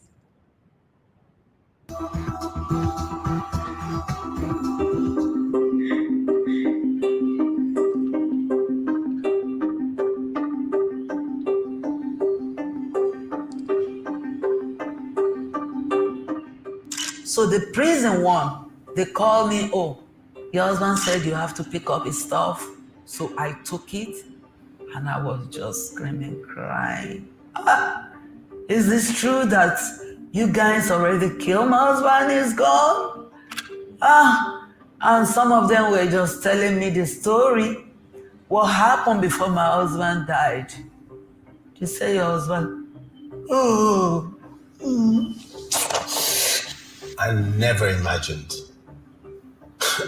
So the prison one, they called me, oh, your husband said you have to pick up his stuff. So I took it and I was just screaming, crying. Is this true that you guys already killed my husband? He's gone? And some of them were just telling me the story. What happened before my husband died? You say your husband? Oh. I never imagined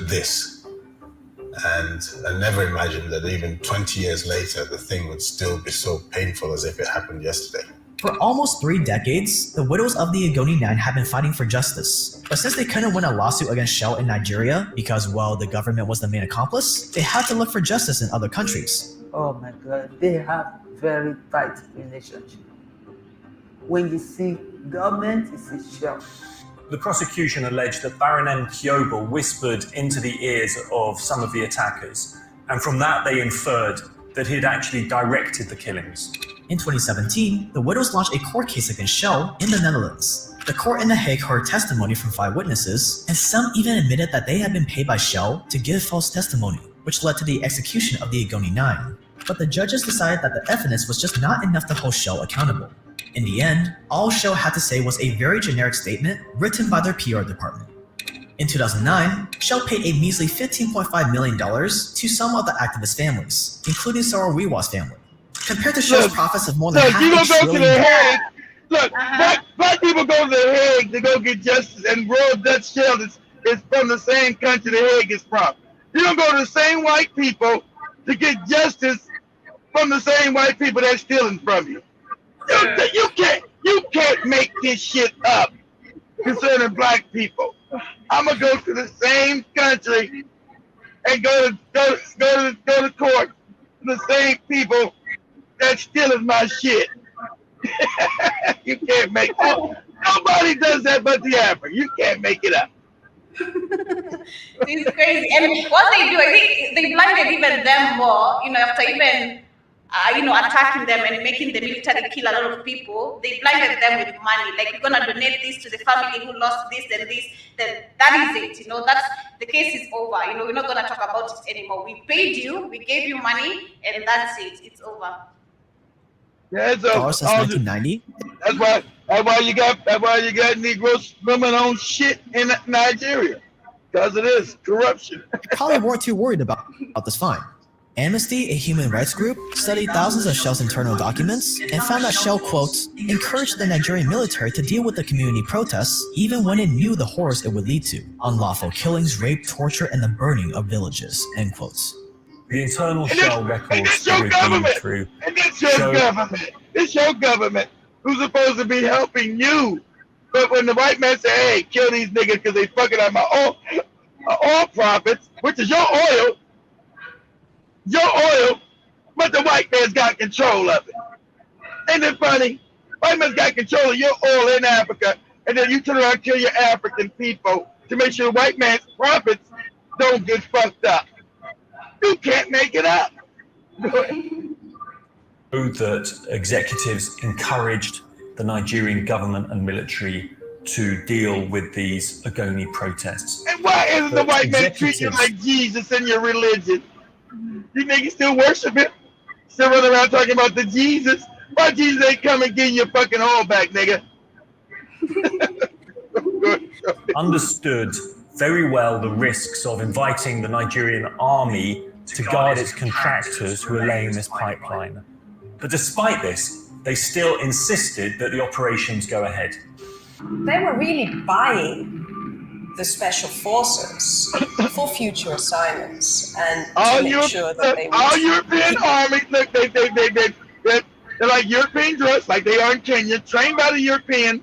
this. And I never imagined that even 20 years later, the thing would still be so painful as if it happened yesterday. For almost 3 decades, the widows of the Igoni 9 have been fighting for justice. But since they couldn't win a lawsuit against Shell in Nigeria because, well, the government was the main accomplice, they had to look for justice in other countries. Oh my God, they have very tight relationship. When you see government, it's a Shell. The prosecution alleged that Baron Kyobo whispered into the ears of some of the attackers, and from that they inferred that he had actually directed the killings. In 2017, the widows launched a court case against Shell in the Netherlands. The court in The Hague heard testimony from 5 witnesses, and some even admitted that they had been paid by Shell to give false testimony, which led to the execution of the Igoni 9. But the judges decided that the evidence was just not enough to hold Shell accountable. In the end, all Shell had to say was a very generic statement written by their PR department. In 2009, Shell paid a measly $15.5 million to some of the activist families, including Sarawiwa's family. Compared to Shell's profits of more than half a trillion dollars. Look, black people go to The Hague to go get justice, and Royal Dutch Shell is from the same country The Hague is from. You don't go to the same white people to get justice from the same white people that's stealing from you. You can't make this shit up concerning black people. I'm gonna go to the same country and go to court to the same people that's stealing my shit. You can't make that. Nobody does that but the African. You can't make it up. It's crazy. And what they do, I think they blinded even them more, after even attacking them and making the military kill a lot of people. They blinded them with money. Like, we're gonna donate this to the family who lost this and this. Then that is it. That's the case is over. We're not gonna talk about it anymore. We paid you, we gave you money, and that's it. It's over. Yeah, it's over. Since 1990. That's why you got Negroes swimming on shit in Nigeria, because of this corruption. Probably weren't too worried about this fine. Amnesty, a human rights group, studied thousands of Shell's internal documents and found that Shell, quote, encouraged the Nigerian military to deal with the community protests even when it knew the horrors it would lead to: unlawful killings, rape, torture, and the burning of villages, end quotes. The internal Shell records that reviewed through. And it's your government. It's your government who's supposed to be helping you. But when the white man say, hey, kill these niggas because they fucking up my oil profits, which is your oil, but the white man's got control of it. Ain't it funny? White man's got control of your oil in Africa, and then you turn around and kill your African people to make sure the white man's profits don't get fucked up. You can't make it up. That executives encouraged the Nigerian government and military to deal with these Ogoni protests. And why isn't the white man treat you like Jesus in your religion? You niggas still worship him? Still running around talking about the Jesus? Why Jesus ain't come and give you your fucking oil back, nigga? Understood very well the risks of inviting the Nigerian army to guard its contractors who are laying this pipeline. But despite this, they still insisted that the operations go ahead. They were really buying the special forces for future assignments and to make sure that they would all European armies, look, they're like European drugs, like they are in Kenya, trained by the Europeans,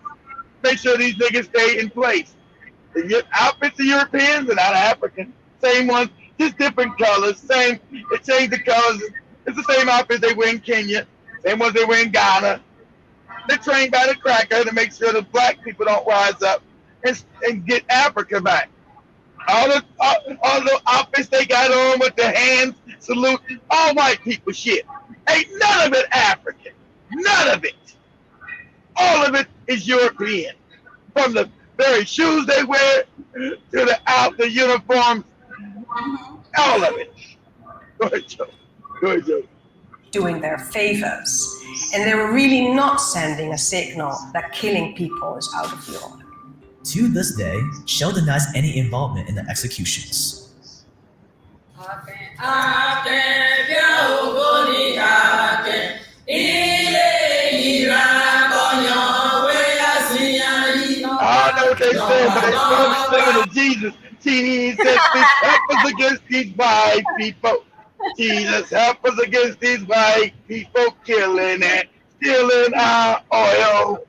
make sure these niggas stay in place. The outfits of Europeans and not African. Same ones, just different colors. They change the colors. It's the same outfits they wear in Kenya, same ones they wear in Ghana. They're trained by the cracker to make sure the black people don't rise up and get Africa back. All the outfits they got on with the hands salute, all white people shit. Ain't none of it African. None of it. All of it is European. From the very shoes they wear to the uniforms, all of it. Go ahead, Joe. doing their favors. And they were really not sending a signal that killing people is out of the order. To this day, Shell denies any involvement in the executions. I know what they said, but they started singing to Jesus. Jesus, help us against these white people. Jesus, help us against these white people killing and stealing our oil.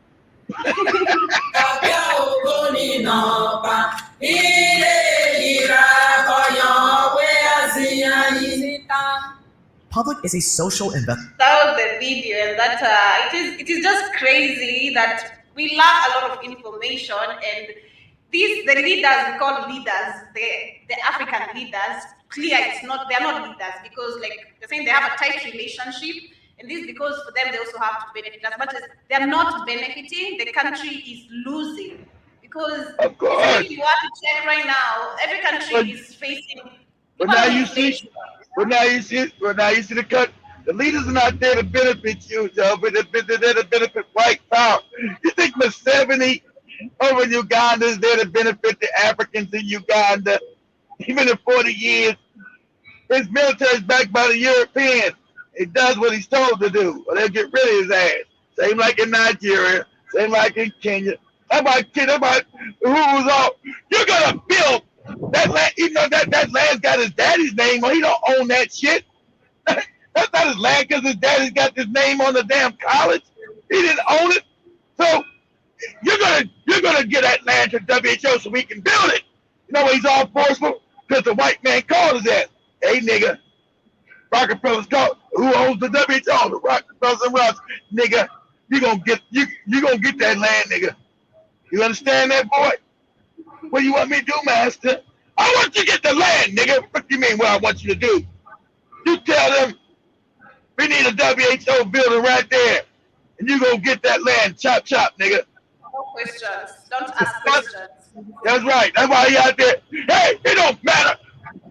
Public is a social investment. That was the video, and that it is just crazy that we lack a lot of information, and the leaders we call leaders, the African leaders, they're not leaders because like they're saying they have a tight relationship, and this is because for them they also have to benefit. As much as they're not benefiting, the country is losing because of course. If you want to check right now, every country is facing. But now you see the cut. The leaders are not there to benefit you, Joe, but they're there to benefit white power. You think Museveni over in Uganda is there to benefit the Africans in Uganda? Even in 40 years, his military is backed by the Europeans. He does what he's told to do, or they'll get rid of his ass. Same like in Nigeria, same like in Kenya. How about who was all? You're gonna build that land, even though that land's got his daddy's name on. He don't own that shit. That's not his land because his daddy's got his name on the damn college. He didn't own it. So you're gonna get that land to WHO so we can build it. You know why he's all forceful? Because the white man called his ass. Hey nigga, Rockefellers called. Who owns the WHO? The Rockefellers and Ross. Nigga, you gonna get that land, nigga. You understand that, boy? What do you want me to do, master? I want you to get the land, nigga. What do you mean what I want you to do? You tell them we need a WHO building right there. And you go get that land. Chop, chop, nigga. No questions. Don't ask questions. That's right. That's why he out there. Hey, it don't matter.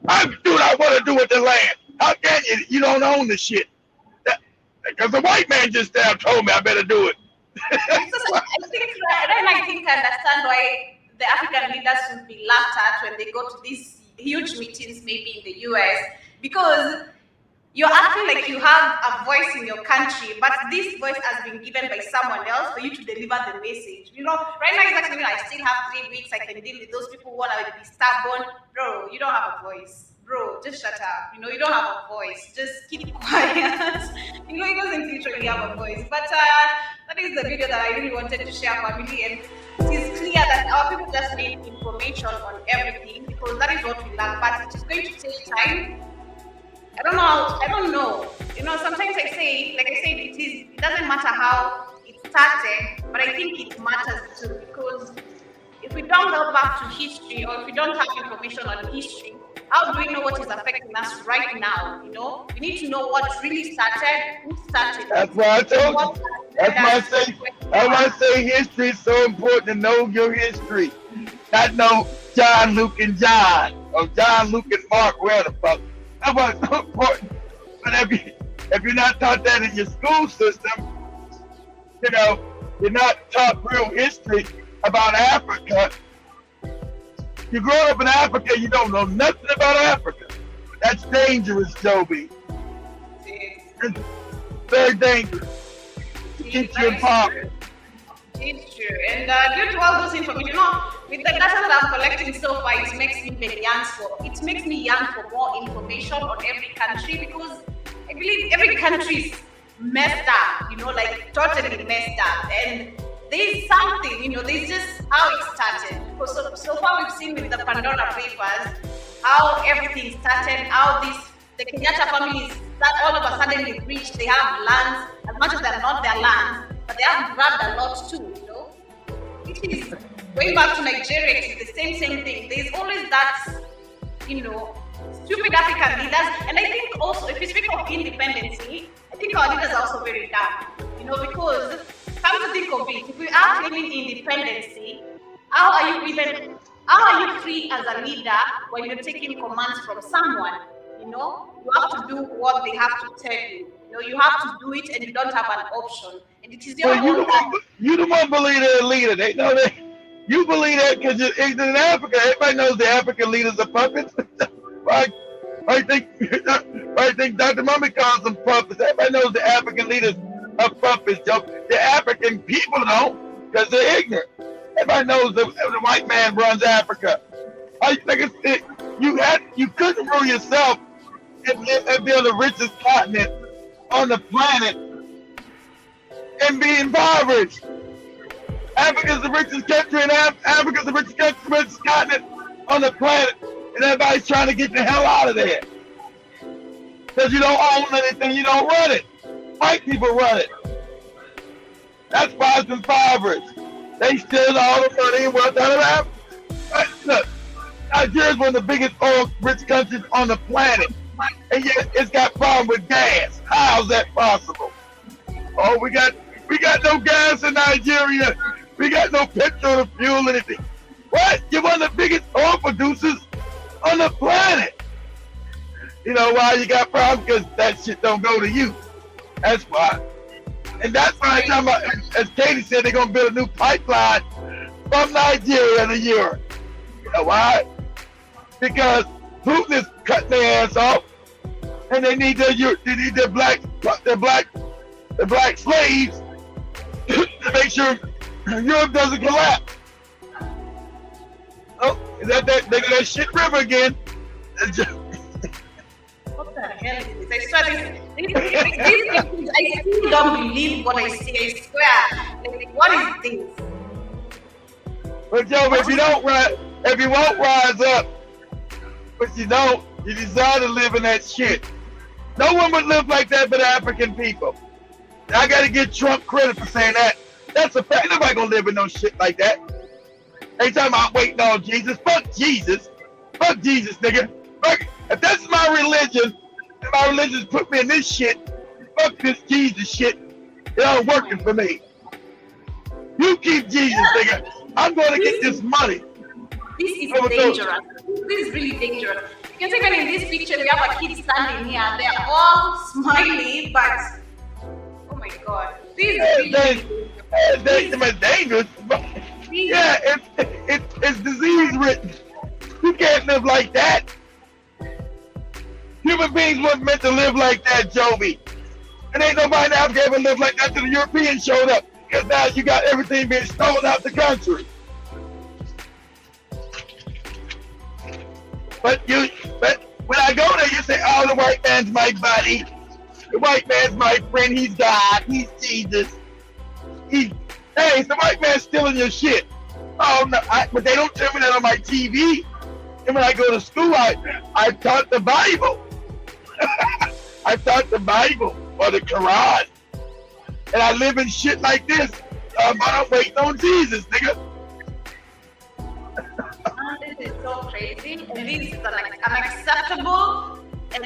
I do what I want to do with the land. How can you? You don't own the shit. Because the white man just told me I better do it. I think I understand why the African leaders would be laughed at when they go to these huge meetings, maybe in the US, because you're acting like you have a voice in your country, but this voice has been given by someone else for you to deliver the message. You know, right now it's actually I still have 3 weeks. I can deal with those people who want to be stubborn. Bro, you don't have a voice. Bro, just shut up. You know, you don't have a voice. Just keep quiet. You know, he doesn't literally have a voice. But that is the video that I really wanted to share, family. And it is clear that our people just need information on everything because that is what we lack. But it is going to take time. I don't know. You know, sometimes I say, like I said, it doesn't matter how it started, but I think it matters too because if we don't go back to history or if we don't have information on history, how do we know what is affecting us right now? You know, we need to know what really started, who started. That's why I told you. That's why I say history is so important to know your history. Not know John, Luke, and John, or John, Luke, and Mark, where the fuck. That's why it's so important. But if you're not taught that in your school system, you know, you're not taught real history about Africa. You grow up in Africa, you don't know nothing about Africa. That's dangerous, Joby. It's very dangerous. It keeps you in poverty. It's true. true. And due to all those information, with the data that I'm collecting so far, it makes me very young for more information on every country, because I believe every country is messed up, like totally messed up. And there's something, there's just how it started. Because so far we've seen with the Pandora Papers how everything started, how the Kenyatta families that all of a sudden they rich, they have lands, as much as they're not their lands, but they have grabbed a lot too, It is going back to Nigeria, it's the same thing. There's always that, stupid African leaders. And I think also, if we speak of independency, I think our leaders are also very dumb, because come to think of it, if we are claiming independency, how are you free as a leader when you're taking commands from someone? You have to do what they have to tell you. You have to do it, and you don't have an option. And it is your own. You don't believe they're a leader. They know that. You believe that because in Africa, everybody knows the African leaders are puppets. I think Dr. Mummy calls them puppets. Everybody knows the African leaders are puppets. The African people don't, because they're ignorant. Everybody knows the white man runs Africa. You couldn't rule yourself and be on the richest continent on the planet and be impoverished. Africa's the richest country, and Africa's the richest continent on the planet, and everybody's trying to get the hell out of there. Because you don't own anything, you don't run it. White people run it. That's why it's impoverished. They steal all the money and wealth out of Africa. Look, Nigeria's one of the biggest oil-rich countries on the planet, and yet it's got problem with gas. How's that possible? Oh, we got no gas in Nigeria. We got no petrol to fuel anything. What? You're one of the biggest oil producers on the planet. You know why you got problems? Because that shit don't go to you. That's why. And that's why I'm talking about, as Katie said, they're going to build a new pipeline from Nigeria to Europe. You know why? Because Putin is cutting their ass off, and they need their black slaves to make sure Europe doesn't collapse. Oh, is that shit river again? What the hell is this? I still don't believe what I see. I swear. What is this? But Joe, if you won't rise up, but you don't, you decide to live in that shit. No one would live like that but African people. I gotta give Trump credit for saying that. That's a fact. Nobody gonna live in no shit like that. They talking about waiting on Jesus. Fuck Jesus. Fuck Jesus, nigga. Fuck. If that's my religion, and my religion's put me in this shit, fuck this Jesus shit. It ain't working for me. You keep Jesus, nigga. I'm gonna get this money. This is dangerous. This is really dangerous. You can see even in this picture, we have a kid standing here. They're all smiling, but oh my god, this is really dangerous. Yeah, it's disease written. You can't live like that. Human beings weren't meant to live like that, Joby. And ain't nobody in Africa ever lived like that till the Europeans showed up. Because now you got everything being stolen out the country. But when I go there, you say, oh, the white man's my buddy. The white man's my friend. He's God. He's Jesus. Hey, the white man's stealing your shit. Oh, no, but they don't tell me that on my TV. And when I go to school, I taught the Bible. I taught the Bible or the Quran. And I live in shit like this. I'm waiting on Jesus, nigga. This is so crazy, and this is unacceptable, and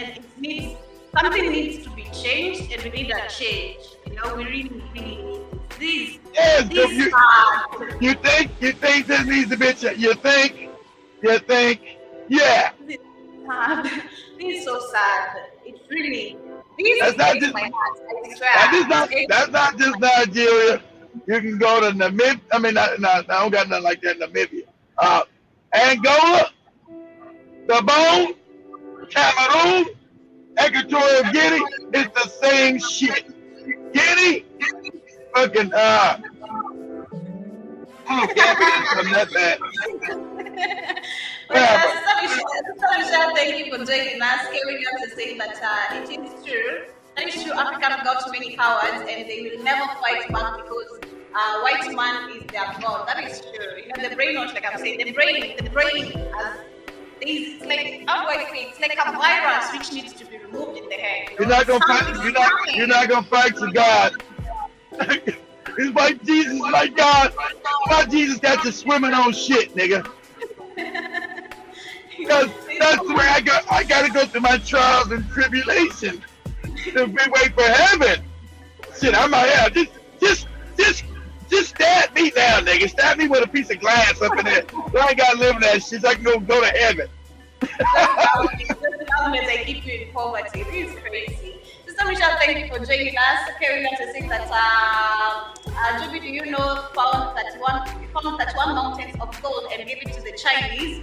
something needs to be changed, and we need a change. We really need this. Yes, you think this needs to be changed? You think, yeah. This is so sad. It's really. That's not just my heart. That's not just Nigeria. You can go to Namibia. I mean, I don't got nothing like that in Namibia. Angola, Gabon, Cameroon, Equatorial Guinea, it's the same shit. Guinea, fucking, I'm not bad. Sister Michelle, thank you for joining us. Carrying on to say that it is true. That is true. Africans got too many cowards, and they will never fight back because white man is their god. That is true. You know, the brainwash, like I'm saying, the brain is like, how do I say? It's like a virus which needs to be removed in the head. You're not gonna fight. You're not gonna fight to God. It's like Jesus, my God. Why Jesus got you swimming on shit, nigga? That's the way I gotta go through my trials and tribulations to wait for heaven. Shit, I'm out here. Just stab me now, nigga. Stab me with a piece of glass up in there. So I ain't gotta live in that shit. So I can go to heaven. They keep you in poverty. This is crazy. Sister Michelle, thank you for joining us. Carrying on to say that Juby, do you know, found 31 mountains of gold and gave it to the Chinese.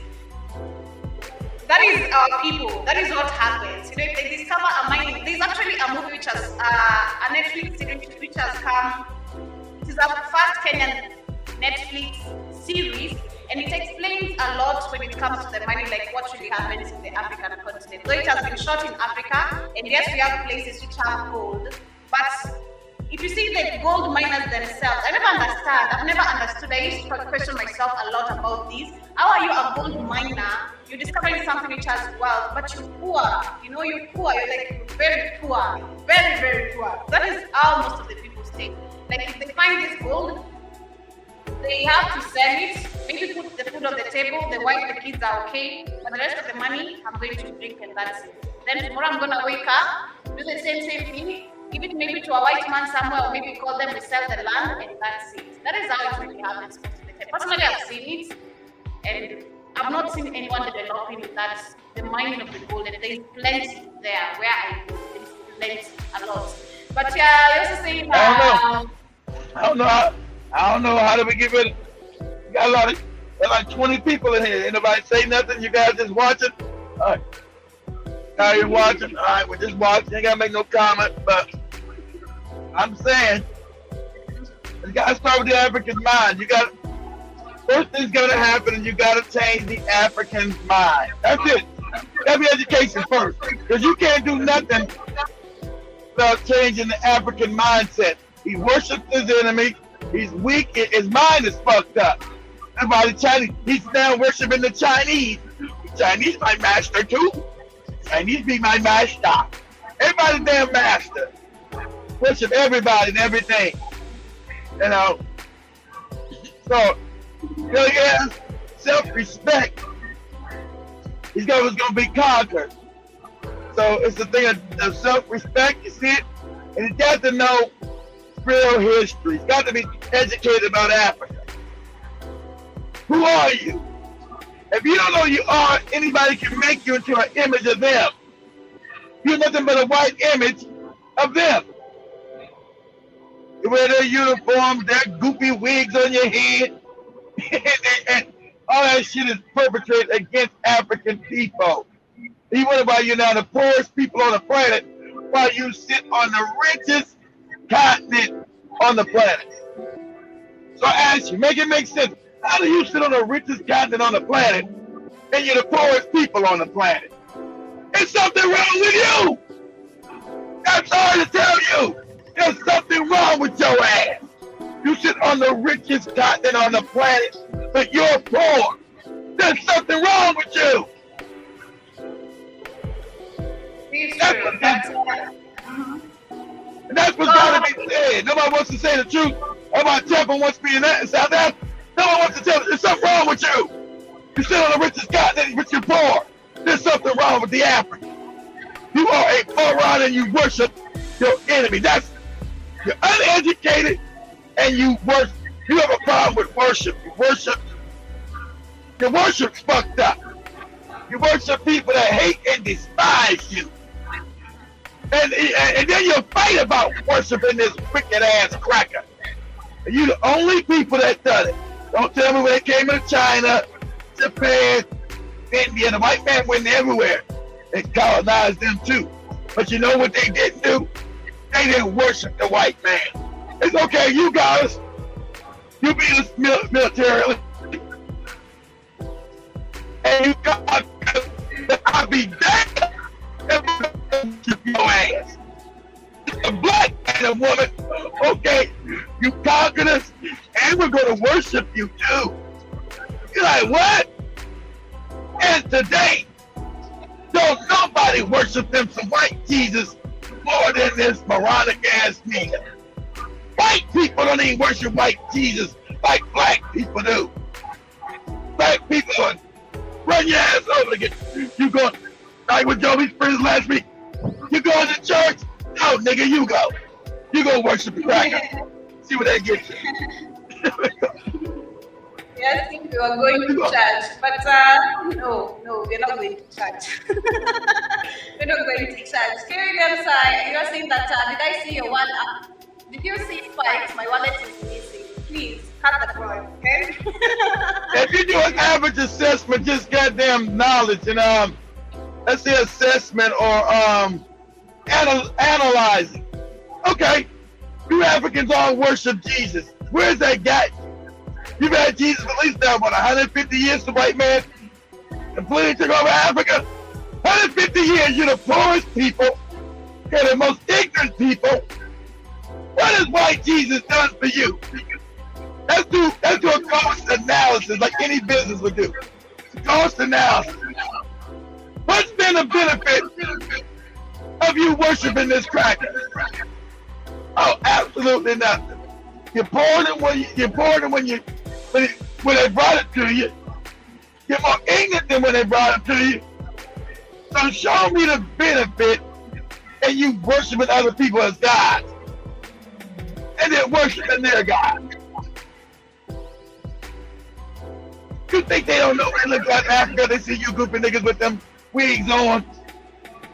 That is our people. That is what happens. You know, if they discover a mining, there's actually a movie which has a Netflix series which has come. It is our first Kenyan Netflix series, and it explains a lot when it comes to the mining, like what really happens in the African continent. Though it has been shot in Africa, and yes, we have places which have gold, but if you see the gold miners themselves, I never understand. I've never understood. I used to question myself a lot about this. How are you a gold miner? You're discovering something which has wealth, but you're poor. You know, you're poor. You're like very poor, very, very poor. That is how most of the people stay. Like if they find this gold, they have to sell it, maybe put the food on the table, the wife, the kids are okay, but the rest of the money, I'm going to drink and that's it. Then tomorrow I'm gonna wake up, do the same thing, give it maybe to a white man somewhere, or maybe call them, resell the land, and that's it. That is how it really happens. Personally, I've seen it, and I've not seen anyone developing that, the mining of the gold, and there's plenty there where I go, there's plenty, a lot. But yeah, I also say I don't know how do we get rid of it. We got like 20 people in here. Ain't nobody say nothing. You guys just watching? All right. Now you're watching. All right, we're just watching. You ain't gotta make no comment, but I'm saying you gotta start with the African mind. First thing's gonna happen, and you gotta change the African mind. That's it. That's the education first, because you can't do nothing without changing the African mindset. He worships his enemy. He's weak. His mind is fucked up. That's why the Chinese, he's now worshiping the Chinese. The Chinese my master too. Chinese be my master. Everybody's damn master. Worship everybody and everything. You know. So, he has self-respect. He's going to be conquered. So it's the thing of self-respect. You see it? And he's got to know real history. He's got to be educated about Africa. Who are you? If you don't know who you are, anybody can make you into an image of them. You're nothing but a white image of them. You wear their uniforms, their goofy wigs on your head, and all that shit is perpetrated against African people. You wonder why you're now the poorest people on the planet, while you sit on the richest continent on the planet. So I ask you, make it make sense. How do you sit on the richest continent on the planet and you're the poorest people on the planet? There's something wrong with you. I'm sorry to tell you. There's something wrong with your ass. You sit on the richest continent on the planet, but you're poor. There's something wrong with you. That's what's gotta be said. Nobody wants to say the truth. Everybody Tampa wants to be in that in South Africa. No one wants to tell you. There's something wrong with you. You sit on the richest continent, but you're poor. There's something wrong with the African. You are a moron and you worship your enemy. You're uneducated and you have a problem with worship. Your worship's fucked up. You worship people that hate and despise you. And then you fight about worshiping this wicked ass cracker. And you the only people that done it. Don't tell me when they came to China, Japan, India, the white man went everywhere. They colonized them too. But you know what they didn't do? They didn't worship the white man. It's okay, you guys. You be in the military, and you got I'll be damned if your ass. A black man and woman, okay, you conquered us, and we're going to worship you too. You're like, what? And today, don't nobody worship them some white Jesus more than this moronic ass nigga. White people don't even worship white Jesus like black people do. Black people run your ass over again. You go, like with Joey's friends last week, you going to church? No, nigga, you go. You go worship the cracker. See what that gets you. Yeah, I think we were going to church, but no, we're not going to church. We're not going to church. Williams, you are saying that, did I see your wallet? Did you see Spikes? My wallet is missing. Please, cut the cord, okay? If you do an average assessment, just goddamn knowledge, and let's say assessment or analyzing. Okay, you Africans all worship Jesus. Where's that guy? You've had Jesus at least now, what, 150 years, the white man completely took over Africa? 150 years, you're the poorest people, you're the most ignorant people. What has white Jesus done for you? Let's do a cost analysis like any business would do. Cost analysis. What's been the benefit of you worshiping this cracker? Oh, absolutely nothing. You're pouring it when they brought it to you. You're more ignorant than when they brought it to you. So show me the benefit and you worshiping other people as gods. And then worshiping their God. You think they don't know what they look like in Africa? They see you group of niggas with them wigs on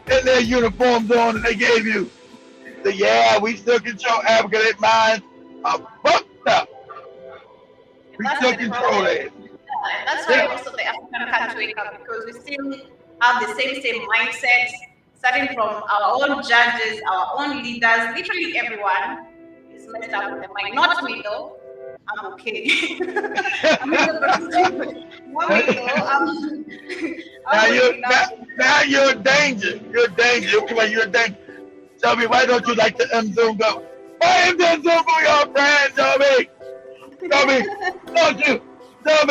and their uniforms on, and they gave you the, yeah, we still control Africa. Their minds are fucked up. We still control it. That's why most of the African can't wake up, because we still have the same mindset, starting from our own judges, our own leaders, literally everyone is messed up with the mind. Not me though. I'm okay. Now you're in danger. You're in danger. Come on, you're in danger. Tell me, why don't you like the Mzungu? Why is the Mzungu your friend, Joby?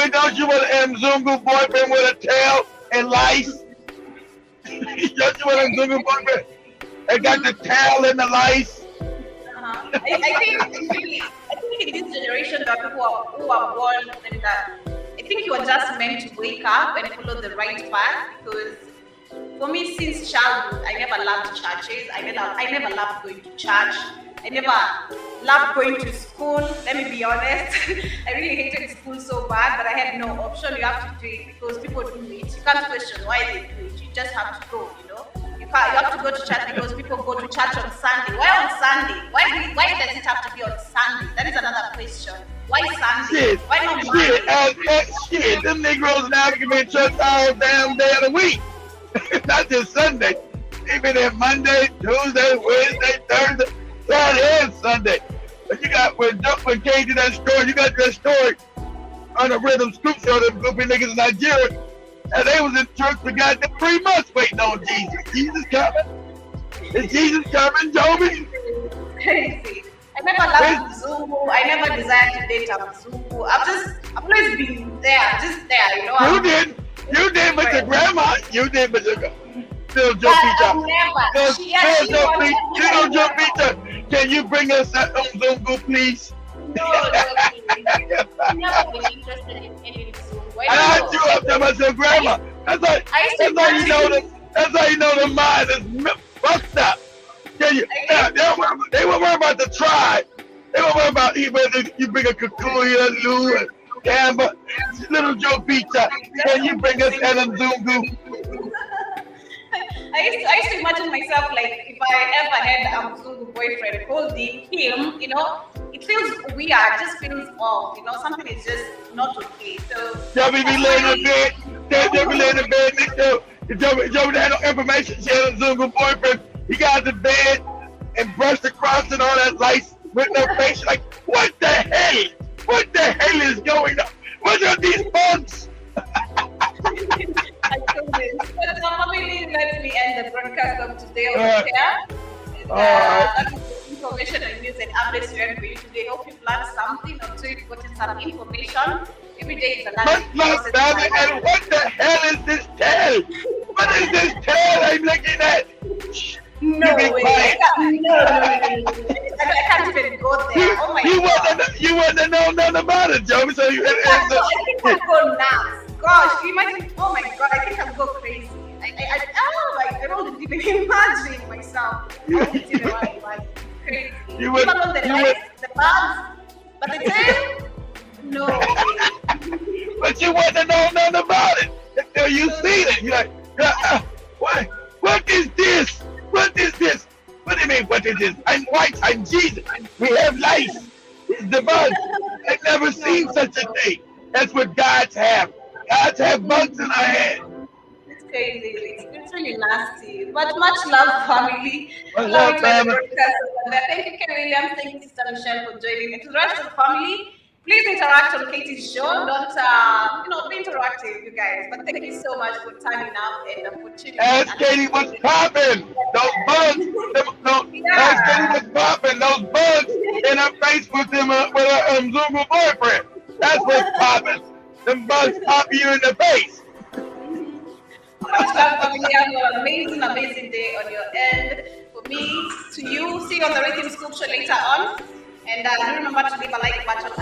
Don't you want an Mzungu boyfriend with a tail and lice? Don't you want an Mzungu boyfriend that got the tail and the lice? I think in this generation, that who are born, and I think you are just meant to wake up and follow the right path. Because for me, since childhood, I never loved churches. I never loved going to church. I never loved going to school. Let me be honest. I really hated school so bad, but I had no option. You have to do it because people do it. You can't question why they do it. You just have to go, you know. You have to go to church because people go to church on Sunday. Why on Sunday? Why does it have to be on Sunday? That is another question. Why Sunday? Why not Monday? Shit, them Negroes in Africa been in church all damn day of the week. Not just Sunday. They've been there Monday, Tuesday, Wednesday, Thursday, Saturday, and Sunday. But you got, when came to that story, you got that story on the Rhythm Scoop Show, them goofy niggas in Nigeria. And they was in church for goddamn 3 months waiting on Jesus. Jesus coming? Is Jesus coming, Joby? Crazy. I never loved Zungu. I never desired to date a Zungu. I've always been there, just there, you know. You did, but your grandma. You did, but your still Joe Peter. Can you bring us that Zungu, please? No, I've never been interested in any Zungu. I asked you up there about your grandma. That's how you know the mind is fucked up. They won't worry about the tribe. They won't worry about whether you bring a Kikuyu, Lu, and Gamba. Little Joe Peter, can you bring us Ellen Zungu? I used to imagine myself like if I ever had a Zungu boyfriend holding him, you know, it feels weird, it just feels off, you know, something is just not okay. So Joby be laying in bed, Joby laying in bed next to Joby had no information, she had a Zungu boyfriend. He got out the bed and brushed across and all that lice with no face. Like, what the hell? What the hell is going on? What are these bugs? I told you. But family, let me end the broadcast of today over Alright. here. That is the information and news and updates we have for you today. Hope you've learned something or two, you've gotten some information. Every day is another. And what the hell is this tail? What is this tail I'm looking at? No You be way. quiet. I can't even go there. Oh my God. You want to know nothing about it, Joe. So you I think I'll go nuts. Gosh, you imagine? Oh my God, I think I'll go crazy. I don't even imagine myself. I don't even like crazy. Even on the legs, the bugs, but the tail, no way. But you want to know nothing about it until you see it. You're like, what? What is this? What is this? What do you mean, what is this? I'm white, I'm Jesus. We have lice. It's the bugs. I've never seen such a thing. That's what gods have. Gods have bugs in our head. It's crazy. It's really nasty. But much love, family. Much love, family. Thank you, Ken Williams. Thank you, Sister Michelle, for joining me. To the rest of the family, please interact on Katie's show. Don't, be interactive, you guys. But thank you so much for turning up and for tuning in. Ask Katie what's popping. Those bugs. Ask Katie what's popping. Those bugs in her face with her Zungu boyfriend. That's what's popping. Them bugs pop you in the face. Much love, family. Have an amazing day on your end. For me, to you. See you on the Rhythm Scoop show later on. And do remember to leave a like button